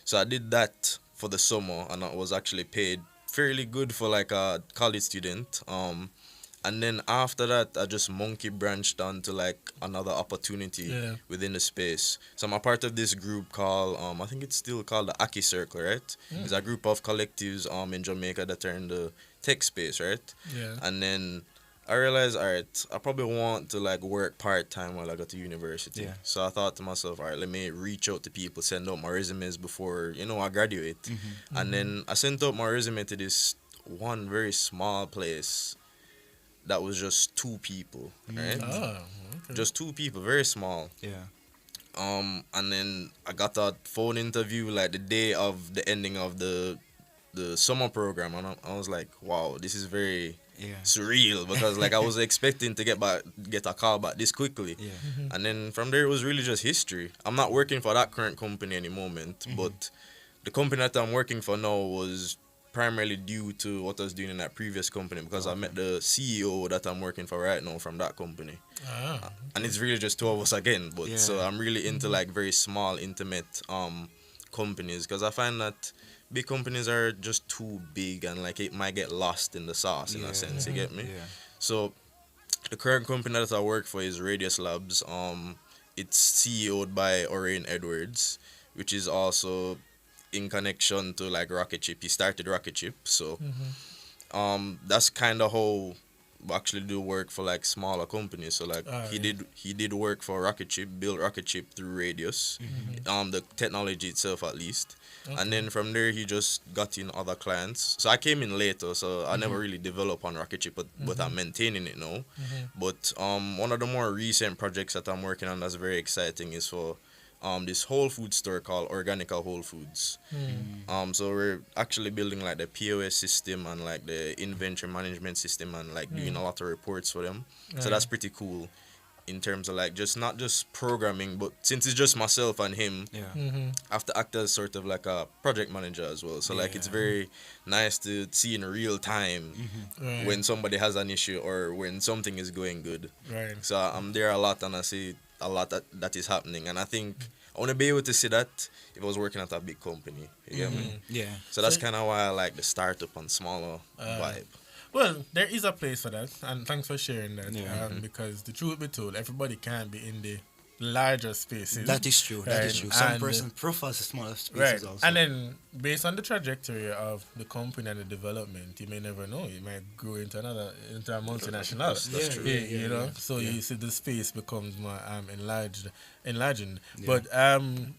So I did that for the summer, and I was actually paid fairly good for like a college student. And then after that, I just monkey branched onto like another opportunity within the space. So I'm a part of this group called, I think it's still called the Aki Circle, right? It's a group of collectives in Jamaica that are in the tech space, right? Yeah. And then I realized, all right, I probably want to like work part-time while I go to university. Yeah. So I thought to myself, all right, let me reach out to people, send out my resumes before, I graduate. And then I sent out my resume to this one very small place that was just 2 people, right? Oh, okay. Just 2 people, very small. Yeah. And then I got that phone interview like the day of the ending of the summer program, and I was like, wow, this is very surreal, because like I was expecting to get a call back this quickly. And then from there it was really just history. I'm not working for that current company any moment, but the company that I'm working for now was primarily due to what I was doing in that previous company, because I met the CEO that I'm working for right now from that company. And it's really just 2 of us again, but so I'm really into like very small, intimate companies, because I find that big companies are just too big, and like it might get lost in the sauce in a sense. You get me? So the current company that I work for is Radius Labs. It's CEO'd by Orain Edwards, which is also in connection to like Rocket Chip. He started Rocket Chip, so that's kind of how we actually do work for like smaller companies. So like he did work for Rocket Chip, built Rocket Chip through Radius, the technology itself at least. And then from there he just got in other clients. So I came in later, so I never really developed on Rocket Chip, but I'm maintaining it now. But one of the more recent projects that I'm working on that's very exciting is for this Whole Food store called Organica Whole Foods. So we're actually building like the POS system and like the inventory management system, and like doing a lot of reports for them. So that's pretty cool in terms of like just not just programming, but since it's just myself and him, I have to act as sort of like a project manager as well. So like it's very nice to see in real time when somebody has an issue or when something is going good. So I'm there a lot, and I see a lot that is happening, and I think I want to be able to see that if I was working at a big company. You get me? Yeah. So that's kind of why I like the startup and smaller vibe. Well, there is a place for that, and thanks for sharing that. Because the truth be told, everybody can't be in the larger spaces. That is true. That is true. Some person prefers the smaller spaces also. And then, based on the trajectory of the company and the development, you may never know. You might grow into a multinational. That's true. You know, so you see the space becomes more enlarging. But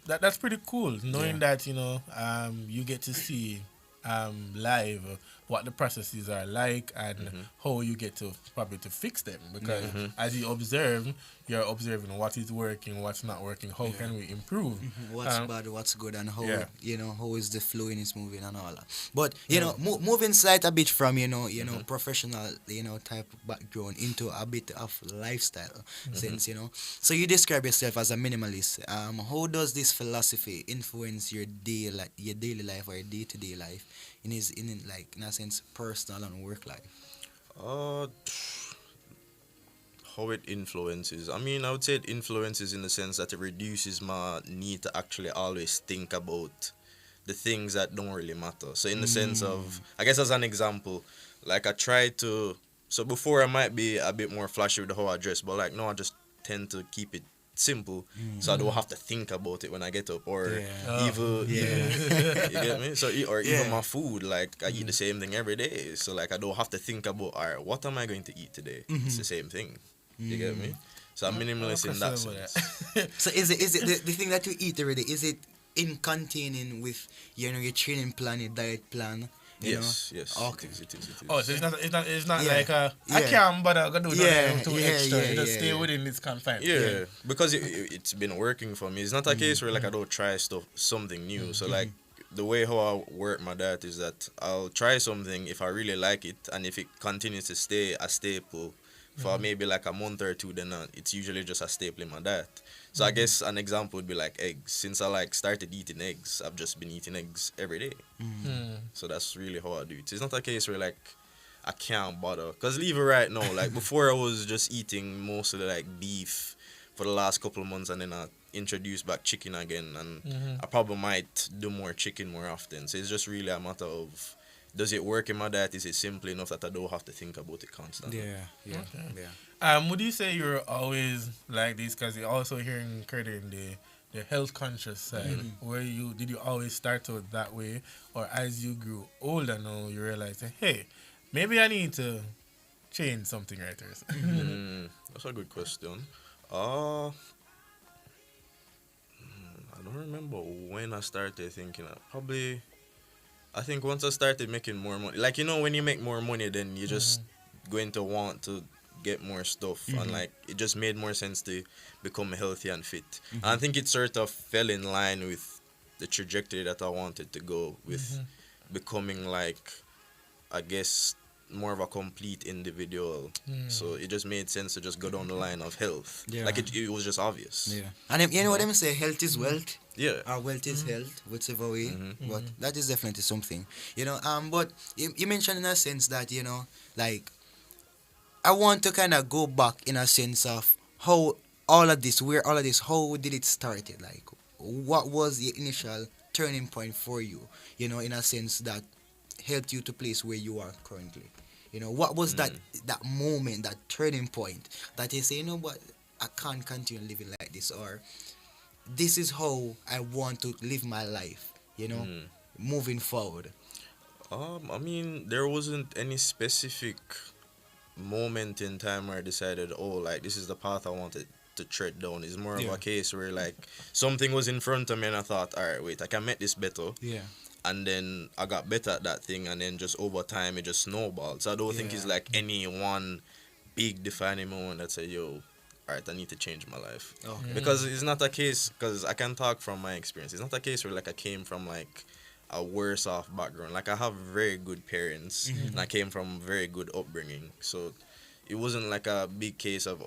that's pretty cool. Knowing that you get to see live what the processes are like and how you get to probably to fix them, because as you observe, you're observing what is working, what's not working, how can we improve, what's bad, what's good, and how how is the flow in is moving and all that. But moving slight a bit from professional type of background into a bit of lifestyle sense, so you describe yourself as a minimalist. How does this philosophy influence your daily life or your day-to-day life in a sense personal and work life? How it influences, I mean, I would say it influences in the sense that it reduces my need to actually always think about the things that don't really matter. So in the sense of, I guess as an example, like I try to, so before I might be a bit more flashy with how I dress, but like now I just tend to keep it simple, so I don't have to think about it when I get up, or even you get me. So even my food, like I eat the same thing every day, so like I don't have to think about, all right, what am I going to eat today? It's the same thing. You get me? So I'm minimalist in that sense. So is it the thing that you eat every day? Is it in containing with your training plan, your diet plan? Yes. Okay. It is. Oh, so it's not like I can't, but I gotta do nothing too extra. Just stay within this confines. Yeah, because it's been working for me. It's not a case where like I don't try something new. So like the way how I work my diet is that I'll try something if I really like it, and if it continues to stay a staple for maybe like a month or two, then it's usually just a staple in my diet. So I guess an example would be like eggs. Since I like started eating eggs, I've just been eating eggs every day. So that's really how I do it. It's not a case where like I can't bother. Because leave it right now, like before I was just eating mostly like beef, for the last couple of months, and then I introduced back chicken again, and Mhm. I probably might do more chicken more often. So it's just really a matter of, does it work in my diet? Is it simple enough that I don't have to think about it constantly? Okay. Would you say you're always like this? Because you're also hearing credit in the health conscious side. Where did you always start out that way, or as you grew older now you realize, hey, maybe I need to change something right there? That's a good question. I don't remember when I started thinking that. Probably, I think once I started making more money. Like, when you make more money, then you just going to want to get more stuff. And, like, it just made more sense to become healthy and fit. And I think it sort of fell in line with the trajectory that I wanted to go with becoming, like, I guess, more of a complete individual. So it just made sense to just go down the line of health. Yeah. Like, it was just obvious. Yeah. And you know what I say? Health is wealth. Yeah. Our wealth is health, whichever way. But that is definitely something. But you mentioned in a sense that, like, I want to kind of go back in a sense of how all of this, how did it start? Like, what was the initial turning point for you, in a sense that helped you to place where you are currently? What was that moment, that turning point that you say, what, I can't continue living like this, or this is how I want to live my life, moving forward? I mean, there wasn't any specific moment in time where I decided, like, this is the path I wanted to tread down. It's more of a case where, like, something was in front of me and I thought, all right, wait, I can make this better. Yeah. And then I got better at that thing, and then just over time it just snowballed. So I don't think it's like any one big defining moment that say, yo, all right, I need to change my life. Okay. Because it's not a case, because I can talk from my experience. It's not a case where, like, I came from, like, a worse off background. Like, I have very good parents, and I came from very good upbringing. So it wasn't like a big case of,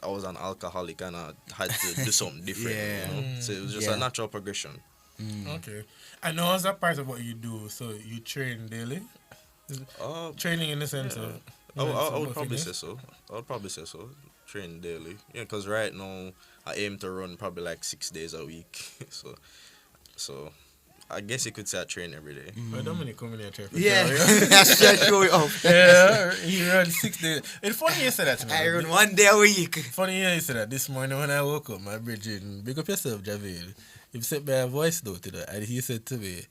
I was an alcoholic and I had to do something different. So it was just a natural progression. Okay. I know as a part of what you do, so you train daily? Training in the sense of... I would probably say so. Train daily. Yeah, because right now I aim to run probably like 6 days a week. so I guess you could say I train every day. Well, Dominic coming here to That's just show it off. Yeah, he runs 6 days. It's funny you said that to me. I run 1 day a week. Funny you said that. This morning when I woke up, my brethren, big up yourself, Javid. He sent me a voice note, and he said to me,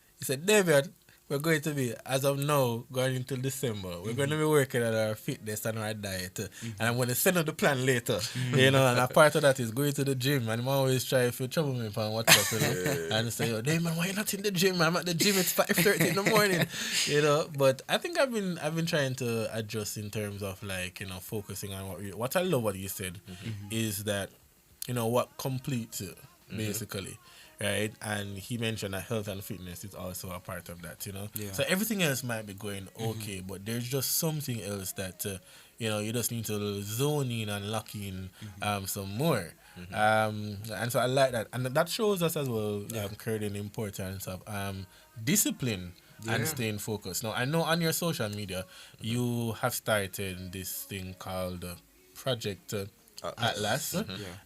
David, we're going to be, as of now, going into December, we're going to be working on our fitness and our diet. And I'm going to send out the plan later. And a part of that is going to the gym. And I'm always trying to trouble me on WhatsApp. And say, Damon, why you not in the gym? I'm at the gym, it's 5:30 in the morning. But I think I've been trying to adjust in terms of, like, focusing on what I love what you said is that, what completes it, basically. Right, and he mentioned that health and fitness is also a part of that, Yeah. So everything else might be going okay, but there's just something else that, you just need to zone in and lock in some more. And so I like that. And that shows us as well, creating the importance of discipline and staying focused. Now, I know on your social media, you have started this thing called Project Atlas.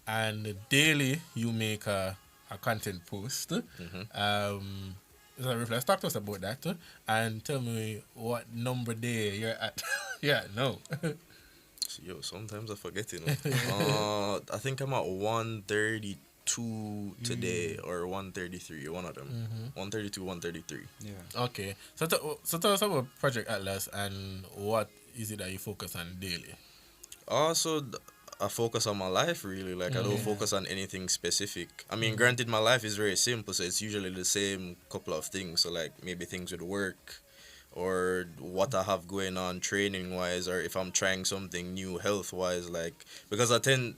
And daily you make a content post. Let's talk to us about that and tell me what number day you're at. No. Yo, sometimes I forget, I think I'm at 132 today or 133, one of them. 132, 133. Yeah. Okay. So tell us about Project Atlas and what is it that you focus on daily? Also, I focus on my life, really. Like, I don't focus on anything specific. I mean, granted, my life is very simple, so it's usually the same couple of things. So, like, maybe things with work or what I have going on training-wise, or if I'm trying something new health-wise. Like, because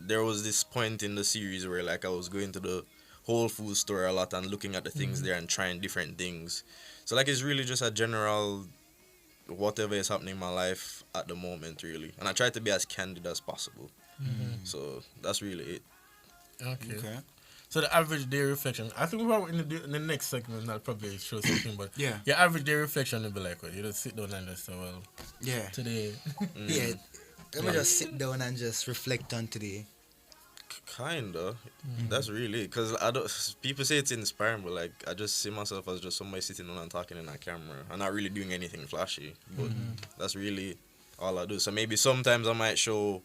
there was this point in the series where, like, I was going to the Whole Foods store a lot and looking at the things there and trying different things. So, like, it's really just a general whatever is happening in my life at the moment, really. And I try to be as candid as possible. So that's really it. Okay. So the average day reflection, I think we're in the next segment I'll probably show something, but your average day reflection will be like what? You just sit down and just say, well, today. Let me just sit down and just reflect on today. Kinda. That's really because I don't. People say it's inspiring, but like I just see myself as just somebody sitting on and talking in a camera and not really doing anything flashy. But that's really all I do. So maybe sometimes I might show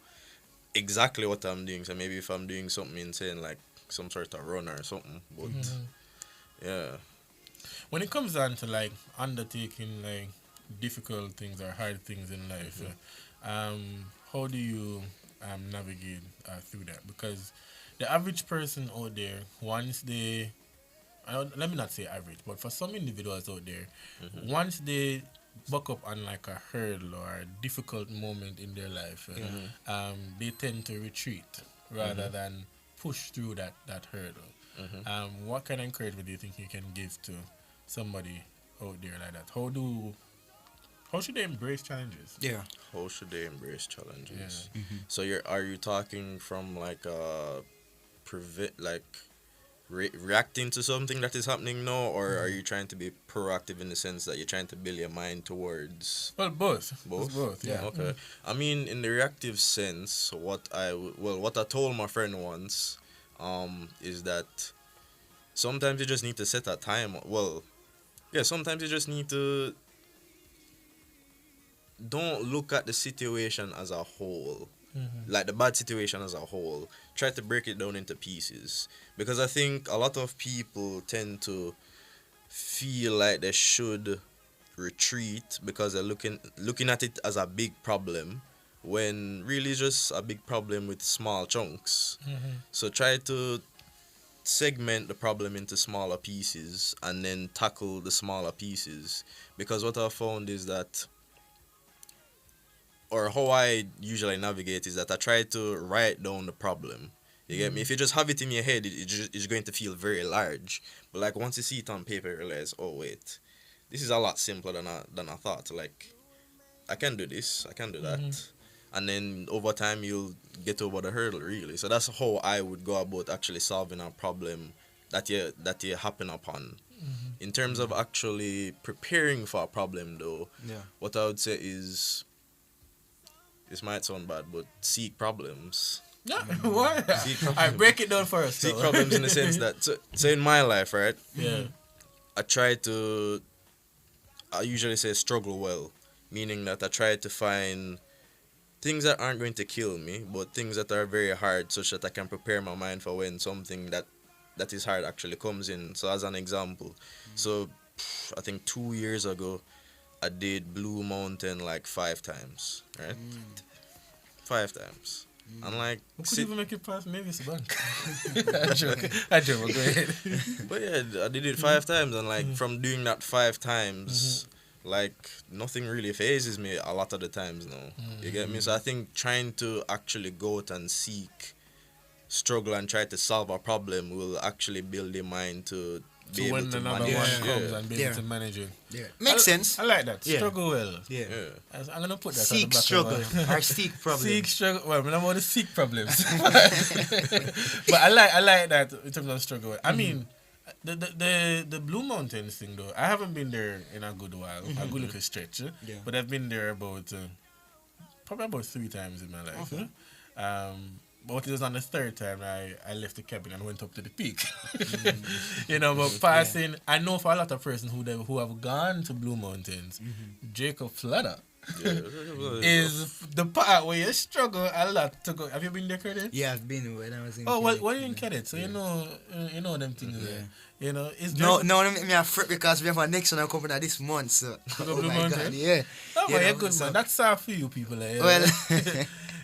exactly what I'm doing. So maybe if I'm doing something insane, like some sort of run or something. But yeah. When it comes down to like undertaking like difficult things or hard things in life, how do you navigate through that? Because the average person out there, once they, let me not say average, but for some individuals out there, once they buck up on like a hurdle or a difficult moment in their life, they tend to retreat rather than push through that hurdle. What kind of encouragement do you think you can give to somebody out there like that? How should they embrace challenges? Yeah. How should they embrace challenges? Yeah. So are you talking from like reacting to something that is happening now, or are you trying to be proactive in the sense that you're trying to build your mind towards? Well, both. Both. It's both. Yeah. Okay. I mean, in the reactive sense, what I told my friend once, is that sometimes you just need to set a time. Well, yeah. Sometimes you just need to. Don't look at the situation as a whole, like the bad situation as a whole. Try to break it down into pieces, because I think a lot of people tend to feel like they should retreat because they're looking at it as a big problem, when really it's just a big problem with small chunks. So try to segment the problem into smaller pieces and then tackle the smaller pieces, because what I found is that, or how I usually navigate, is that I try to write down the problem. You get me? If you just have it in your head, it's going to feel very large. But like once you see it on paper, you realize, oh wait, this is a lot simpler than I thought. Like I can do this, I can do that, and then over time you'll get over the hurdle really. So that's how I would go about actually solving a problem that you happen upon. In terms of actually preparing for a problem, though, what I would say is, this might sound bad, but seek problems. What? I break it down first. Seek problems in the sense that, so in my life, right? Yeah. I usually say struggle well, meaning that I try to find things that aren't going to kill me, but things that are very hard, such that I can prepare my mind for when something that is hard actually comes in. So as an example, so I think 2 years ago, I did Blue Mountain like 5 times, right? 5 times. And like, we could even make it past Mavis Bank. I joke, go ahead. But yeah, I did it 5 times, and like from doing that 5 times, like nothing really phases me a lot of the times now. You get me? So I think trying to actually go out and seek, struggle and try to solve a problem will actually build your mind to be able to manage. Comes and be able to manage it. Yeah. Makes sense. I like that. Struggle well. Yeah. I'm gonna put that. Seek on the back struggle of or seek problems. Seek struggle. Well, I don't want to seek problems. But I like that in terms of struggle well. I mean, the Blue Mountains thing though, I haven't been there in a good while. A good little stretch. But I've been there probably about 3 times in my life. But it was on the 3rd time I left the cabin and went up to the peak. You know, but passing, I know for a lot of persons who have gone to Blue Mountains, Jacob Flutter is the part where you struggle a lot to go. Have you been there, Curtis? Yeah, I've been when I was in. Oh, well, you're in Cadet, so you know them things there. You know, it's no, me a fret because we have a next one I'm coming out this month. So, oh my God, yeah. Oh, well, you're good, man. That's sad for you people. Like, well,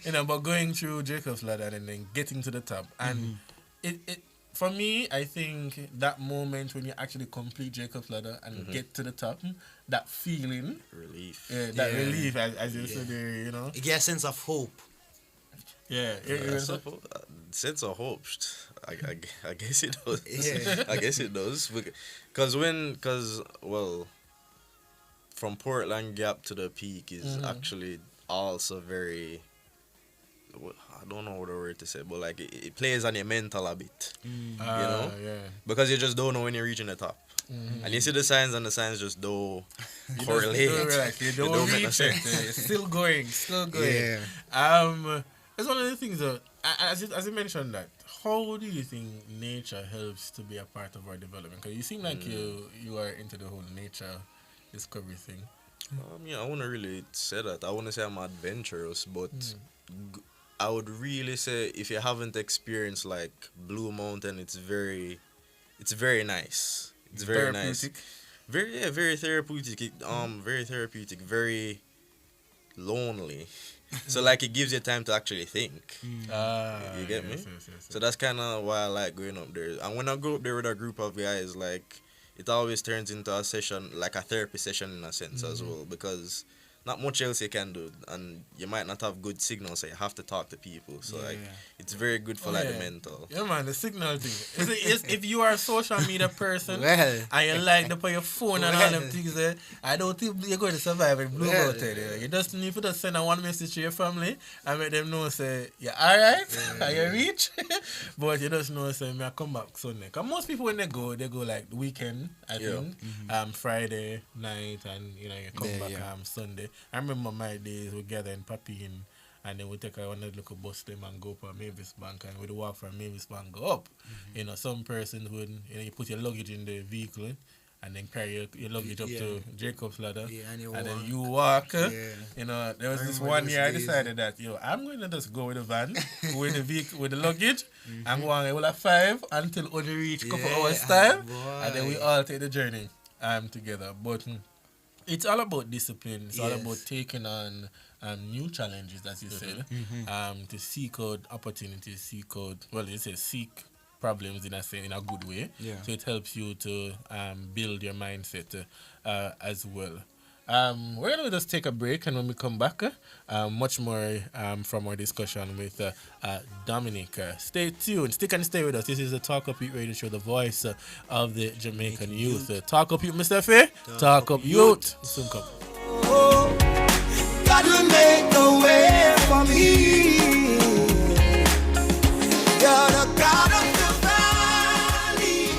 you know, but going through Jacob's Ladder and then getting to the top, and it for me, I think that moment when you actually complete Jacob's Ladder and get to the top, that feeling, relief, relief, as you said there, you know, you get a sense of hope. Yeah, sense of hope. I guess it does. Yeah. I guess it does. Because from Portland Gap to the peak is actually also very, I don't know what the word to say, but like it plays on your mental a bit. You know? Yeah. Because you just don't know when you're reaching the top. And you see the signs and the signs just don't correlate. You don't reach it. Still going. Yeah. It's one of the things that, as you mentioned that, how do you think nature helps to be a part of our development? Because you seem like you are into the whole nature discovery thing. I wouldn't really say that. I wouldn't say I'm adventurous, but I would really say if you haven't experienced like Blue Mountain, it's very nice. It's very nice. Very therapeutic. Very therapeutic. Very lonely. So like it gives you time to actually think. You get me? Yes. So that's kind of why I like going up there. And when I go up there with a group of guys, like it always turns into a session, like a therapy session in a sense as well, because not much else you can do, and you might not have good signal, so you have to talk to people. So it's very good for the mental. Yeah, man, the signal thing. If you are a social media person and you like to put your phone and all them things there, I don't think you're going to survive in Blue Mountain. You just need to send one message to your family and make them know, say, you're alright, are you reach? But you just know, say, I come back Sunday. Because most people, when they go like the weekend, I think, Friday night, and you come back Sunday. I remember my days we gather in Papine and then we take one little bus them and go for Mavis Bank, and we'd walk from Mavis Bank go up. Some persons would you put your luggage in the vehicle and then carry your luggage up to Jacob's Ladder and then you walk. There was this one year I decided that I'm going to just go with the van, with the vehicle, with the luggage, and go on all 5 until we reach a couple hours time, and then we all take the journey together. But it's all about discipline. It's all about taking on new challenges, as you said, to seek out opportunities, seek problems in a good way. Yeah. So it helps you to build your mindset as well. We're going to just take a break, and when we come back, much more from our discussion with Dominic. Stay tuned. Stick and stay with us. This is the Talk Up Youth Radio Show, the voice of the Jamaican youth. Talk Up Youth, Mr. Faye. Talk Up Youth. Soon come. God will make a way for me. You're the God of the valley.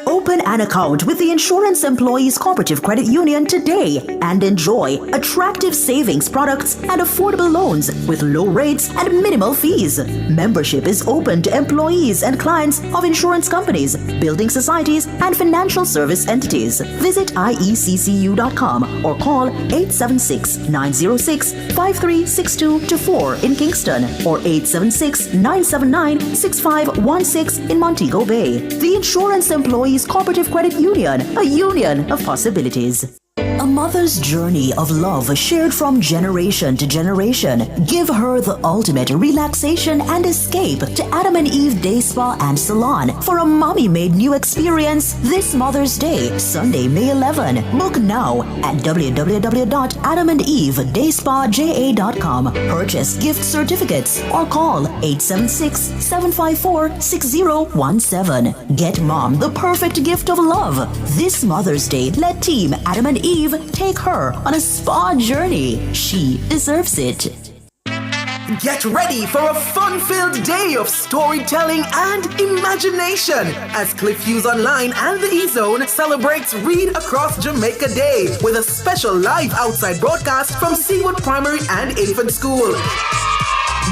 Open an account with the Insurance Employees Cooperative Credit Union today and enjoy attractive savings products and affordable loans with low rates and minimal fees. Membership is open to employees and clients of insurance companies, building societies, and financial service entities. Visit ieccu.com or call 876-906-5362-4 in Kingston or 876-979-6516 in Montego Bay. The Insurance Employees Cooperative Credit Union, a union of possibilities. A mother's journey of love shared from generation to generation. Give her the ultimate relaxation and escape to Adam and Eve Day Spa and Salon for a mommy-made new experience this Mother's Day, Sunday, May 11. Book now at www.adamandeve.dayspaja.com. Purchase gift certificates or call 876-754-6017. Get mom the perfect gift of love. This Mother's Day, let Team Adam and Eve take her on a spa journey. She deserves it. Get ready for a fun-filled day of storytelling and imagination as Cliff Hughes Online and the E-Zone celebrates Read Across Jamaica Day with a special live outside broadcast from Seawood Primary and Infant School.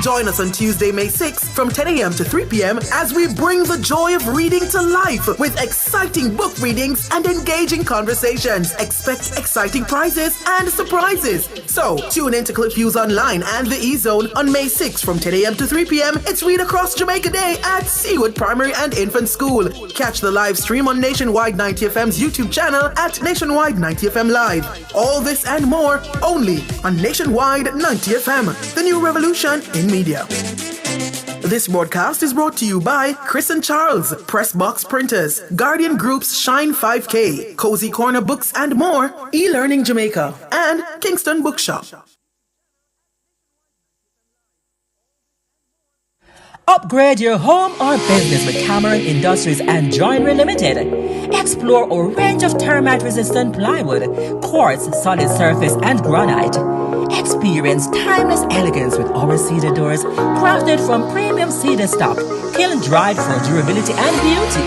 Join us on Tuesday, May 6th from 10 a.m. to 3 p.m. as we bring the joy of reading to life with exciting book readings and engaging conversations. Expect exciting prizes and surprises. So, tune in to Cliff Hughes Online and the E-Zone on May 6th from 10 a.m. to 3 p.m. It's Read Across Jamaica Day at Seawood Primary and Infant School. Catch the live stream on Nationwide 90 FM's YouTube channel at Nationwide 90 FM Live. All this and more only on Nationwide 90 FM, the new revolution in media. This broadcast is brought to you by Chris and Charles, Pressbox Printers, Guardian Group's Shine 5K, Cozy Corner Books and more, E-Learning Jamaica, and Kingston Bookshop. Upgrade your home or business with Cameron Industries and Joinery Limited. Explore a range of termite-resistant plywood, quartz, solid surface, and granite. Experience timeless elegance with our cedar doors, crafted from premium cedar stock, kiln-dried for durability and beauty.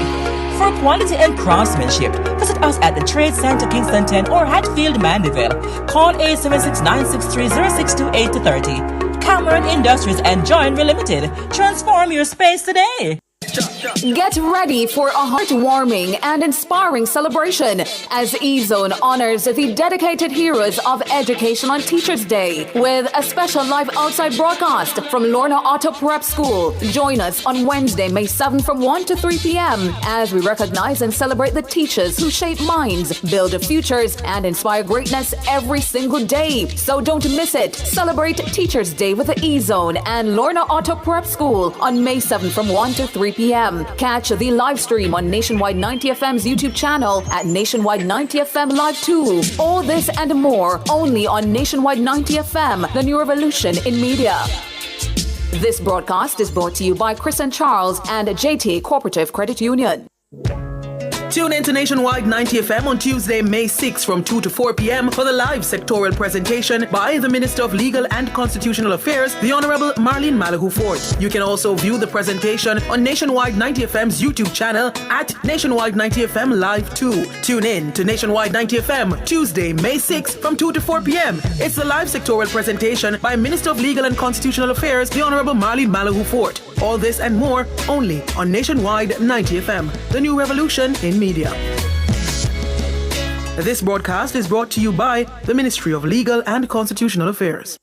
For quality and craftsmanship, visit us at the Trade Center Kingston 10 or Hatfield Mandeville. Call 876-963-0628-30. Cameron Industries and Joinery Limited. Transform your space today. Get ready for a heartwarming and inspiring celebration as E-Zone honors the dedicated heroes of education on Teachers' Day with a special live outside broadcast from Lorna Auto Prep School. Join us on Wednesday, May 7th from 1 to 3 p.m. as we recognize and celebrate the teachers who shape minds, build futures, and inspire greatness every single day. So don't miss it. Celebrate Teachers' Day with the E-Zone and Lorna Auto Prep School on May 7th from 1 to 3 p.m. Catch the live stream on Nationwide 90 FM's YouTube channel at Nationwide 90 FM Live 2. All this and more only on Nationwide 90 FM, the new revolution in media. This broadcast is brought to you by Chris and Charles and JT Cooperative Credit Union. Tune in to Nationwide 90 FM on Tuesday, May 6 from 2 to 4 p.m. for the live sectorial presentation by the Minister of Legal and Constitutional Affairs, the Honorable Marlene Malagu Ford. You can also view the presentation on Nationwide 90 FM's YouTube channel at Nationwide 90 FM Live 2. Tune in to Nationwide 90 FM Tuesday, May 6 from 2 to 4 p.m. It's the live sectorial presentation by Minister of Legal and Constitutional Affairs, the Honorable Marlene Malagu Ford. All this and more only on Nationwide 90 FM, the new revolution in media. This broadcast is brought to you by the Ministry of Legal and Constitutional Affairs.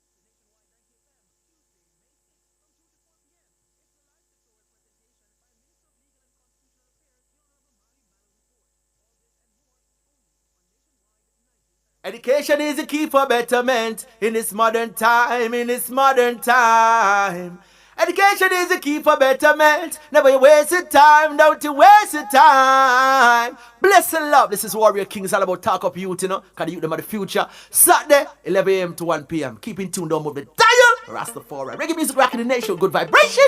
Education is the key for betterment in this modern time, in this modern time. Education is the key for betterment. Never you waste your time, don't you waste your time. Bless and love. This is Warrior King. It's all about talk up youth, you know. Cause the youth them are the future. Saturday, 11 a.m. to 1 p.m. Keep in tune, don't move the dial. Rastafari. Reggae music rocking the nation. Good vibration.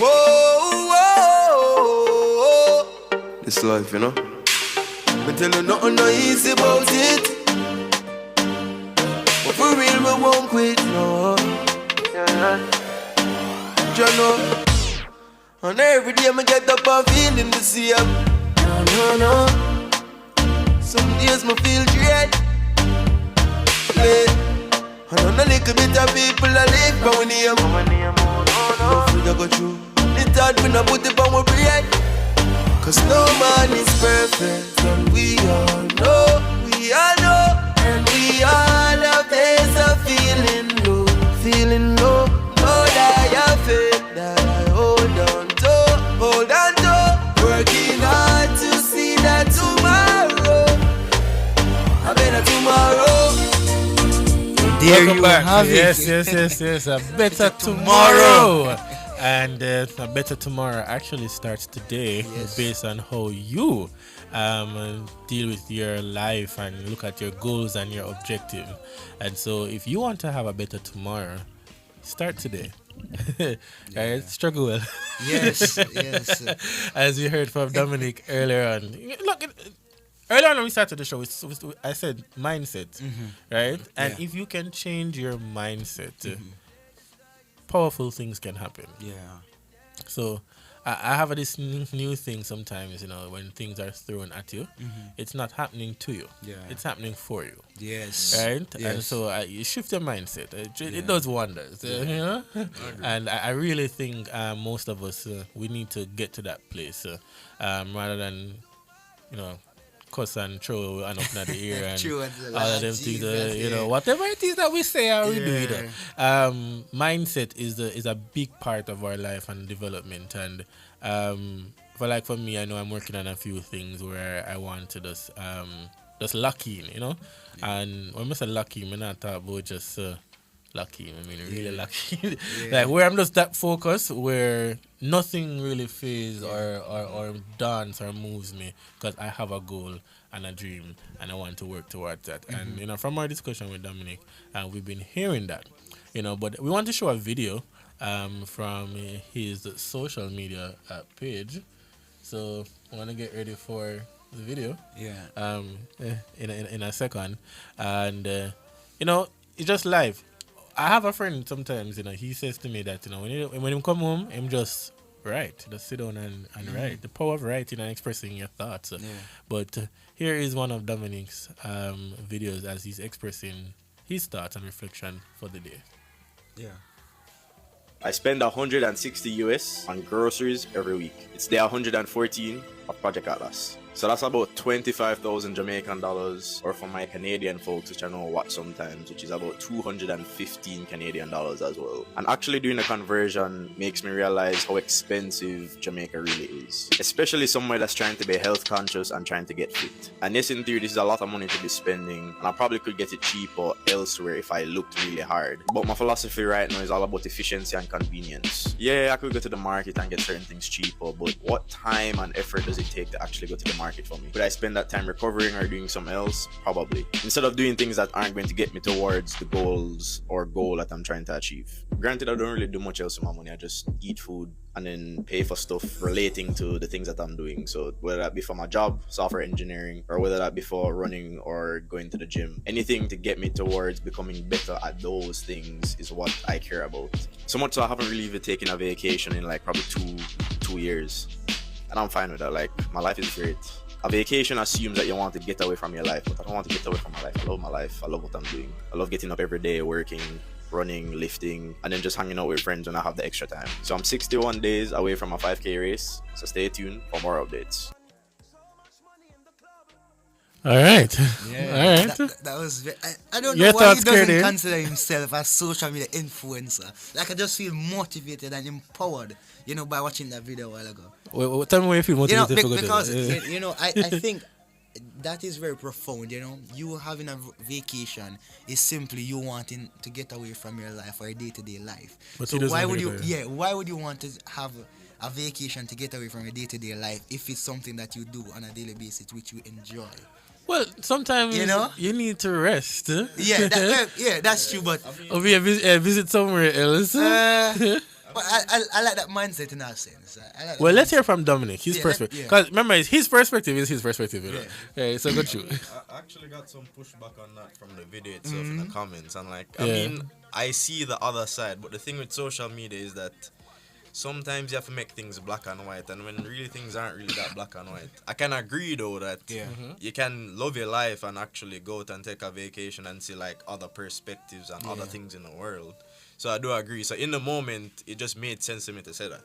Whoa, whoa. This life, you know. But tell you nothing no easy about it. But for real, we won't quit, no. You know, and every day I get up and feeling the same. No. Some days I feel dread. And on a little bit of people I live by my name. No food I go through. It's hard when I put it on my bread. Cause no man is perfect. And we all know. And we all have days of feeling low. But I have faith that I hold on to. Working hard to see that tomorrow. A better tomorrow. There you have it. Yes. A better tomorrow. And a better tomorrow actually starts today, based on how you deal with your life and look at your goals and your objective. And so if you want to have a better tomorrow, start today. Right? Struggle well. Yes. As you heard from Dominic earlier on. Look, earlier on when we started the show, I said mindset, right? And if you can change your mindset, powerful things can happen. Yeah. So I have this new thing sometimes, you know, when things are thrown at you, it's not happening to you. Yeah. It's happening for you. Yes. Right? Yes. And so you shift your mindset. It does wonders. You know? And I really think most of us, we need to get to that place rather than, you know, cuss and throw and up in the ear and all of them things, you know, whatever it is that we say or we do, you know. Mindset is a big part of our life and development. And for me, I know I'm working on a few things where I want to just lock in, you know. And when I say lock in, I'm not talking about just lucky. I mean, really lucky. Like where I'm just that focused, where nothing really phases or dance or moves me, because I have a goal and a dream, and I want to work towards that. And you know, from our discussion with Dominic, we've been hearing that, you know. But we want to show a video from his social media page. So I want to get ready for the video. In a second, and you know, it's just live. I have a friend sometimes, you know, he says to me that, you know, when he come home, him just write. Just sit down and write. The power of writing and expressing your thoughts. But here is one of Dominic's videos as he's expressing his thoughts and reflection for the day. Yeah. I spend 160 US on groceries every week. It's day 114 of Project Atlas. So that's about 25,000 Jamaican dollars, or for my Canadian folks, which I know watch sometimes, which is about 215 Canadian dollars as well. And actually doing the conversion makes me realize how expensive Jamaica really is, especially somewhere that's trying to be health conscious and trying to get fit. And yes, in theory, this is a lot of money to be spending, and I probably could get it cheaper elsewhere if I looked really hard. But my philosophy right now is all about efficiency and convenience. Yeah, I could go to the market and get certain things cheaper, but what time and effort does it take to actually go to the market for me? Would I spend that time recovering or doing something else? Probably. Instead of doing things that aren't going to get me towards the goals or goal that I'm trying to achieve. Granted, I don't really do much else with my money. I just eat food and then pay for stuff relating to the things that I'm doing. So whether that be for my job, software engineering, or whether that be for running or going to the gym, anything to get me towards becoming better at those things is what I care about. So much so I haven't really even taken a vacation in like probably two years. And I'm fine with that. Like, my life is great. A vacation assumes that you want to get away from your life, but I don't want to get away from my life. I love my life. I love what I'm doing. I love getting up every day, working, running, lifting, and then just hanging out with friends when I have the extra time. So I'm 61 days away from a 5K race, so stay tuned for more updates. All right. Yeah. All right. That was I don't Your know why he thoughts, doesn't Curdy? consider himself a social media influencer. Like, I just feel motivated and empowered, by watching that video a while ago. Wait, tell me why you feel motivated to go to because that. I think that is very profound. You having a vacation is simply you wanting to get away from your life or your day-to-day life. But so he doesn't why want would to you? get away. Why would you want to have a vacation to get away from your day-to-day life if it's something that you do on a daily basis which you enjoy? Well, sometimes you need to rest. Yeah, that's true. But or visit somewhere else. But I like that mindset in that sense. Well, let's hear from Dominic. His perspective. Yeah. Because remember, his perspective is his perspective. Yeah, so good shoot. I actually got some pushback on that from the video itself in the comments. And I mean, I see the other side, but the thing with social media is that sometimes you have to make things black and white, and when really things aren't really that black and white. I can agree though that you can love your life and actually go out and take a vacation and see like other perspectives and other things in the world. So I do agree. So in the moment, it just made sense to me to say that.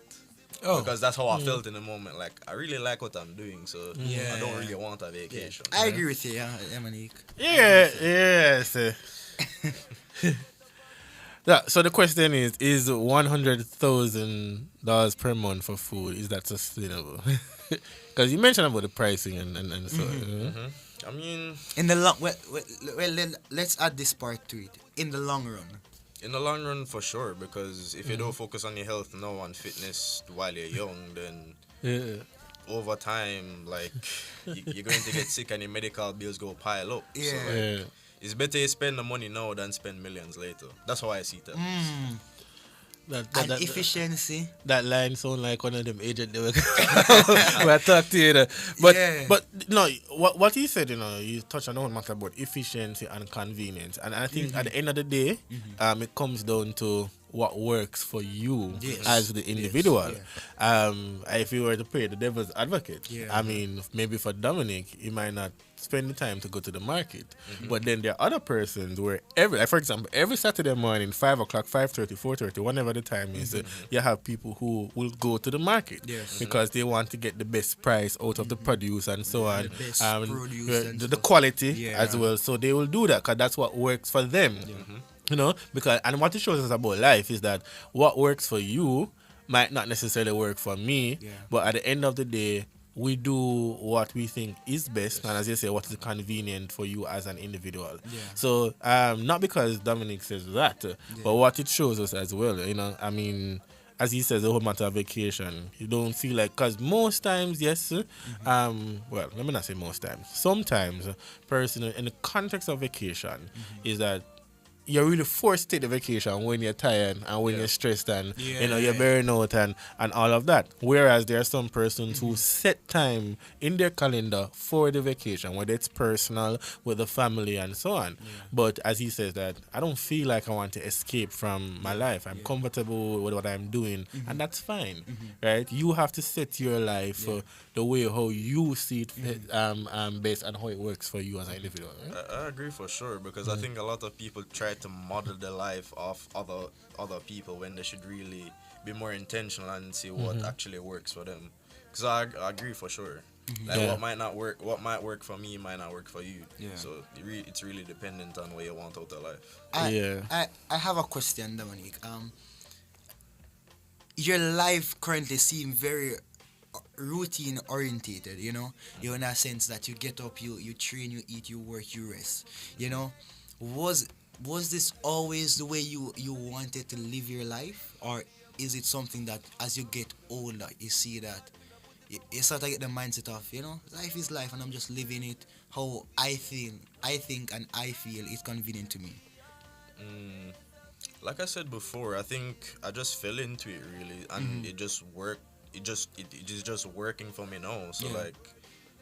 Because that's how I felt in the moment. Like, I really like what I'm doing, so I don't really want a vacation. I agree with you, Monique. Yes. So the question is $100,000 per month for food, is that sustainable? Because you mentioned about the pricing and so. I mean, in the long well, let's add this part to it. In the long run. In the long run, for sure, because if you don't focus on your health now and fitness while you're young, then over time, like, you're going to get sick and your medical bills go pile up. Yeah. So, it's better you spend the money now than spend millions later. That's how I see it. Efficiency. That line sound like one of them agents they were talk to you. But no, what he said, you touched on one matter about efficiency and convenience, and I think at the end of the day, it comes down to what works for you as the individual. If you were to play the devil's advocate, I mean, maybe for Dominic, he might not spend the time to go to the market, but then there are other persons where for example, every Saturday morning, 5 o'clock, 5:30, 4:30, whenever the time is, you have people who will go to the market because they want to get the best price out of the produce and so on, the quality as well. So they will do that because that's what works for them. Because and what it shows us about life is that what works for you might not necessarily work for me, but at the end of the day, we do what we think is best, and as you say, what is convenient for you as an individual. So not because Dominic says that, but what it shows us as well, I mean, as he says, the whole matter of vacation, you don't feel like, because most times, well, let me not say most times, sometimes, personally, in the context of vacation, is that you're really forced to take the vacation when you're tired and when you're stressed and you're burning out and all of that. Whereas there are some persons who set time in their calendar for the vacation, whether it's personal, with the family and so on. But as he says that, I don't feel like I want to escape from my life. I'm comfortable with what I'm doing, and that's fine, right? You have to set your life the way how you see it based on how it works for you as an individual. Right? I agree for sure, because I think a lot of people try try to model the life of other people when they should really be more intentional and see what actually works for them. Because I agree for sure. Like what might work for me might not work for you. So it's really dependent on what you want out of life. I have a question, Dominique. Your life currently seems very routine orientated, you know. You're in a sense that you get up, you train, you eat, you work, you rest. You know, was this always the way you wanted to live your life, or is it something that as you get older you see that you start to get the mindset of, you know, life is life and I'm just living it how I think and I feel it's convenient to me? Like I said before, I think I just fell into it really, and it just worked. It is just working for me now. So like,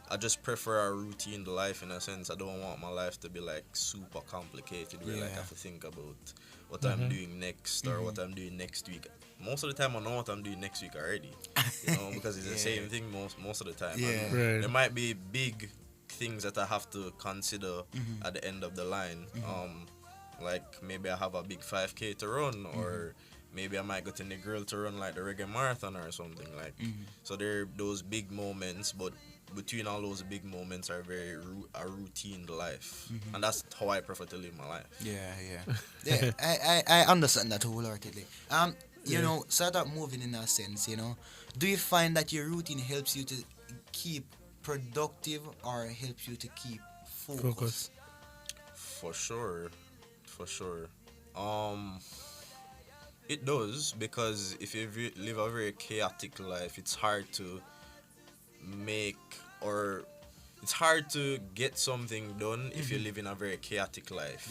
I just prefer a routine life in a sense. I don't want my life to be like super complicated where like I have to think about what I'm doing next or what I'm doing next week. Most of the time I know what I'm doing next week already, you know, because it's the same thing most of the time. There might be big things that I have to consider at the end of the line. Like maybe I have a big 5K to run, or maybe I might go to Negril to run like the reggae marathon or something like. So there are those big moments, but between all those big moments are a routine life, and that's how I prefer to live my life. I understand that wholeheartedly. You know, start up moving in a sense. You know, do you find that your routine helps you to keep productive or helps you to keep focused? For sure. It does, because if you live a very chaotic life, it's hard to get something done if you live in a very chaotic life.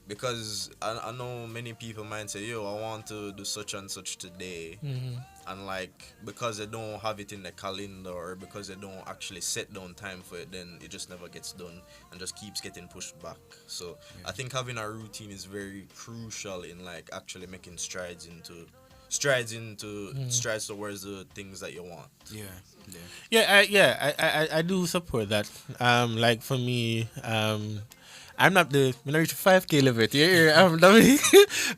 Because I know many people might say, yo, I want to do such and such today. And like, because they don't have it in the calendar or because they don't actually set down time for it, then it just never gets done and just keeps getting pushed back. So I think having a routine is very crucial in like actually making strides towards the things that you want. I do support that. Like for me, I'm not the reach 5K limit.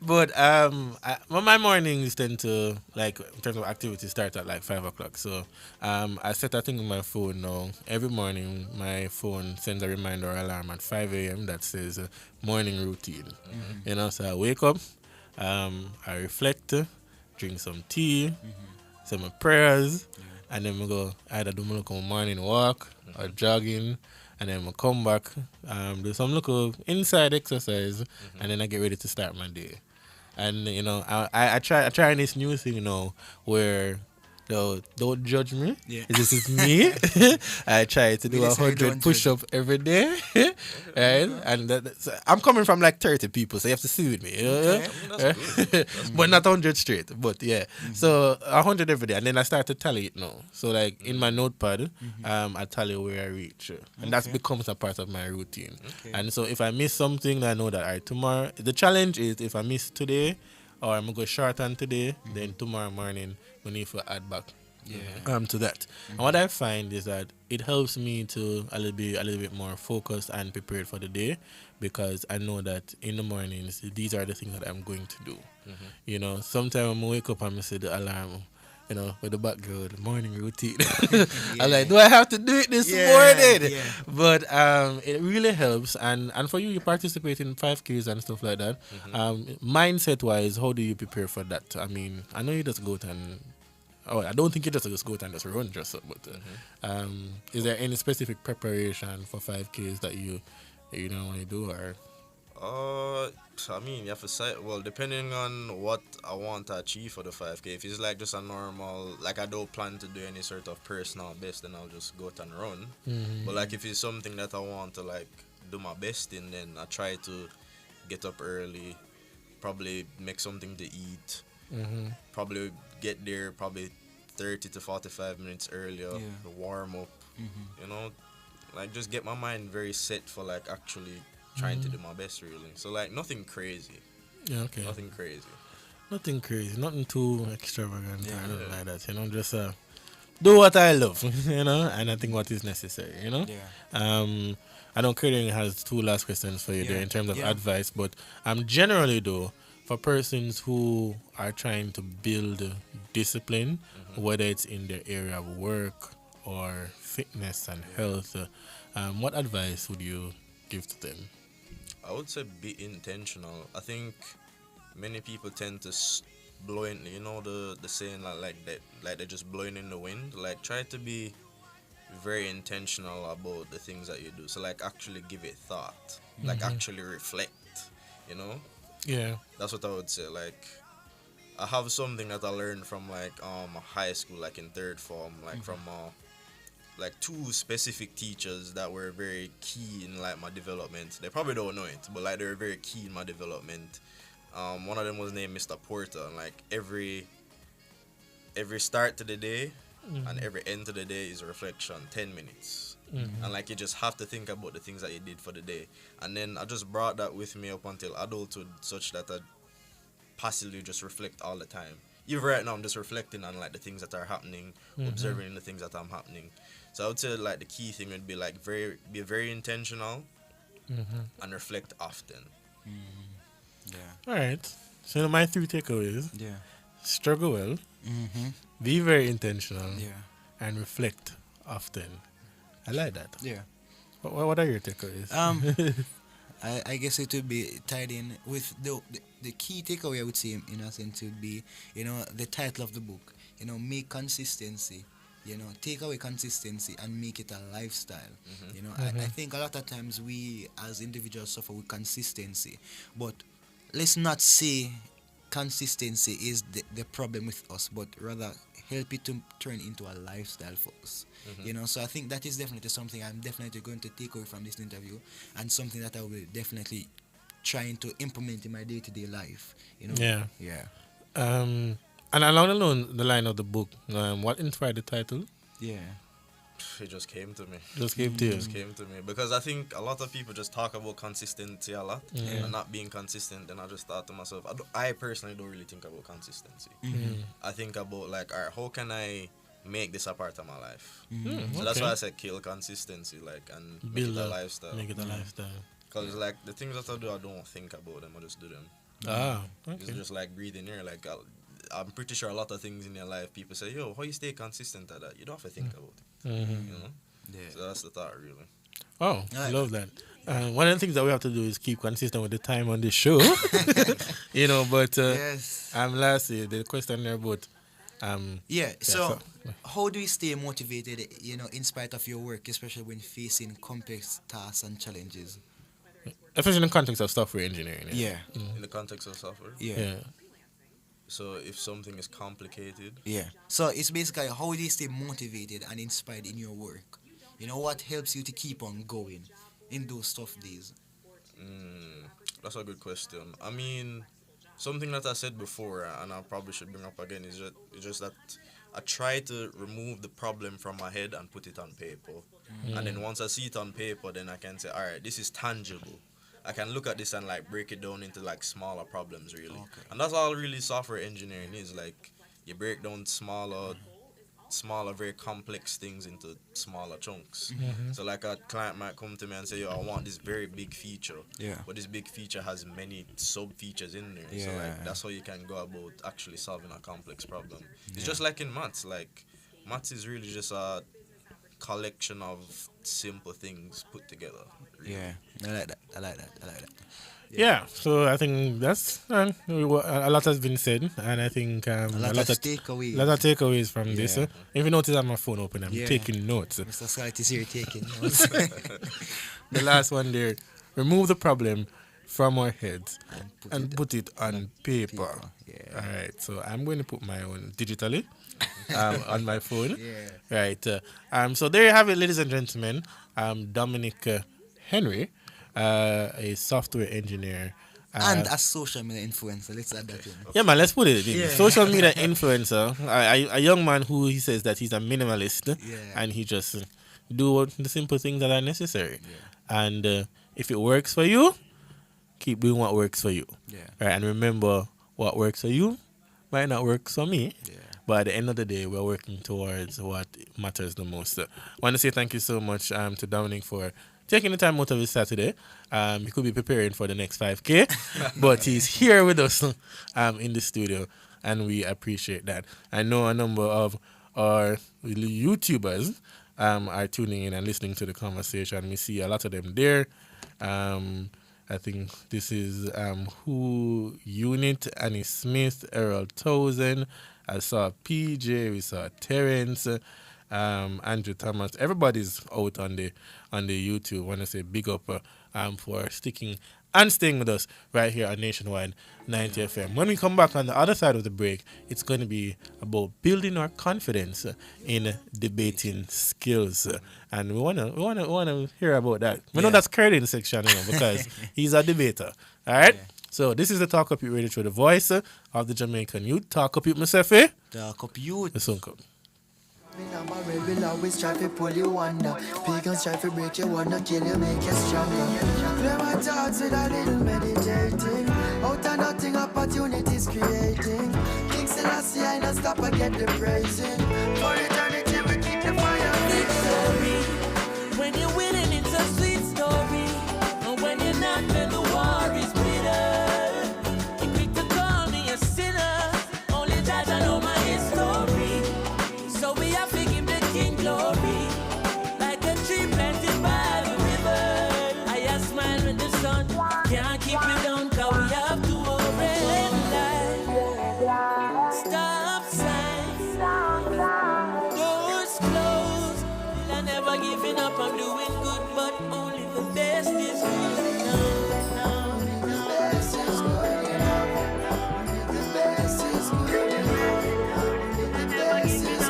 But my mornings tend to, like, in terms of activity, start at like 5 o'clock. So I set a thing on my phone now. Every morning, my phone sends a reminder or alarm at 5 a.m. that says morning routine. You know, so I wake up, I reflect, drink some tea, say my prayers, and then we go either do my little morning walk or jogging. And then I come back, do some little inside exercise, and then I get ready to start my day. And you know, I try this new thing, you know, where don't judge me. This is me. I try to do 100 push-ups every day, right? And I'm coming from like 30 people, so you have to see with me. But not 100 straight. But yeah, so 100 every day, and then I start to tally it now. So like in my notepad, I tally where I reach, and that becomes a part of my routine. And so if I miss something, I know that alright, tomorrow. The challenge is if I miss today, or I'm gonna go short on today, then tomorrow morning we need to add back to that. And what I find is that it helps me to a little bit more focused and prepared for the day, because I know that in the mornings these are the things that I'm going to do. You know, sometimes I wake up and I see the alarm, you know, with the background, morning routine. I'm like, do I have to do it this morning? But it really helps. And for you participate in 5Ks and stuff like that, mindset-wise, how do you prepare for that? I mean, I know you just go out and... I don't think you just go out and just run just up, but is there any specific preparation for 5Ks that you don't want to do, or... I mean, you have to say, well, depending on what I want to achieve for the 5K. If it's like just a normal, like I don't plan to do any sort of personal best, then I'll just go out and run. But like if it's something that I want to like do my best in, then I try to get up early, probably make something to eat, probably get there probably 30 to 45 minutes earlier, to warm up, you know, like just get my mind very set for like actually trying to do my best, really. So like nothing crazy. Nothing crazy. Nothing crazy. Nothing too extravagant or anything like that. You know, do what I love, you know, and I think what is necessary, you know. Yeah. I know Curtin has two last questions for you there Yeah, in terms of yeah. advice, but generally though, for persons who are trying to build discipline, whether it's in their area of work or fitness and health, what advice would you give to them? I would say be intentional. I think many people tend to blow in, you know, the saying like that, like they're just blowing in the wind. Like try to be very intentional about the things that you do. So like actually give it thought, like Mhm. actually reflect, you know. Yeah. That's what I would say. Like I have something that I learned from like high school, like in third form, like from like two specific teachers that were very key in like my development. They probably don't know it, but like they were very key in my development. One of them was named Mr. Porter, and like every start to the day and every end to the day is a reflection, 10 minutes. And like you just have to think about the things that you did for the day. And then I just brought that with me up until adulthood, such that I passively just reflect all the time. Even right now I'm just reflecting on like the things that are happening, observing the things that I'm happening. So I would say like the key thing would be like be very intentional and reflect often. All right. So my three takeaways. Yeah. Struggle well. Be very intentional. And reflect often. I like that. Yeah. What are your takeaways? I guess it would be tied in with the key takeaway. I would say in a sense would be, you know, the title of the book. You know, make consistency. You know, take away consistency and make it a lifestyle. You know, I think a lot of times we as individuals suffer with consistency, but let's not say consistency is the problem with us, but rather help it to turn into a lifestyle for us. You know, so I think that is definitely something I'm definitely going to take away from this interview, and something that I will definitely trying to implement in my day-to-day life. You know. Yeah. And along the line of the book, what inspired the title? Yeah. It just came to me. Just came to you. Just came to me because I think a lot of people just talk about consistency a lot and not being consistent. And I just thought to myself, I personally don't really think about consistency. I think about like, all right, how can I make this a part of my life? So that's why I said kill consistency, like, and make it a lifestyle. Make it a lifestyle. Because like the things that I do, I don't think about them. I just do them. Okay. It's just like breathing air. Like I'm pretty sure a lot of things in your life, people say, yo, how you stay consistent at that? You don't have to think about it. You know? Yeah. So that's the thought, really. Oh, I love that. One of the things that we have to do is keep consistent with the time on the show. You know, but lastly, the question there about so how do you stay motivated, you know, in spite of your work, especially when facing complex tasks and challenges? Especially in the context of software engineering. In the context of software? Yeah. So if something is complicated. So it's basically how do you stay motivated and inspired in your work? You know, what helps you to keep on going in those tough days? That's a good question. I mean, something that I said before, and I probably should bring up again, is just that I try to remove the problem from my head and put it on paper. And then once I see it on paper, then I can say, all right, this is tangible. I can look at this and like break it down into like smaller problems, really. And that's all really software engineering is. Like you break down smaller, very complex things into smaller chunks. So like a client might come to me and say, yo, I want this very big feature. But this big feature has many sub features in there. So like that's how you can go about actually solving a complex problem. It's just like in maths. Like maths is really just a collection of simple things put together. Really. I like that. Yeah, so I think that's a lot has been said, and I think a lot of takeaways from this. If you notice, I have my phone open. I'm taking notes. Mr. Scott is here taking notes. The last one there: remove the problem from our heads and put it on paper. All right, so I'm going to put my own digitally on my phone. Right. So there you have it, ladies and gentlemen. Dominic Henry, a software engineer. And a social media influencer. Let's add that in. Yeah, man, let's put it in. Social media influencer. A young man who he says that he's a minimalist. And he just do the simple things that are necessary. And if it works for you, keep doing what works for you. Right, and remember, what works for you might not work for me. But but at the end of the day, we're working towards what matters the most. I want to say thank you so much to Dominic for taking the time out of his Saturday. He could be preparing for the next 5K, but he's here with us in the studio, and we appreciate that. I know a number of our YouTubers are tuning in and listening to the conversation. We see a lot of them there. I think this is Who Unit, Annie Smith, Errol Towson. I saw PJ, we saw Terrence, Andrew Thomas. Everybody's out on the YouTube. I want to say big up for sticking and staying with us right here on Nationwide 90 FM. When we come back on the other side of the break, it's going to be about building our confidence in debating skills, and we wanna hear about that. We know that's Curlin's section, because he's a debater. All right. So this is the Talk Up Youth Radio Show, the voice of the Jamaican youth. Talk Up Youth, myself, eh? Talk Up Youth. The song come. We'll always try to pull you under. Pagans try to break you, wanna kill you, make you stronger. Clear my thoughts with a little meditating. Out of nothing, opportunities creating. King Selassie, I don't stop, I get the praising. For eternity, we keep the fire. Victory. When you're winning, it's a sweet story. And when you're not, then the war is bitter. You quick to call me a sinner. Only that I know my history. So we have to give the King glory, like a tree planted by the river. I have smile with the sun, can't keep it down, cause we have to obey light. Stop signs, doors closed. I'm never giving up, I'm doing good, but only the best is good enough. The best is good enough. The best is good enough. The best is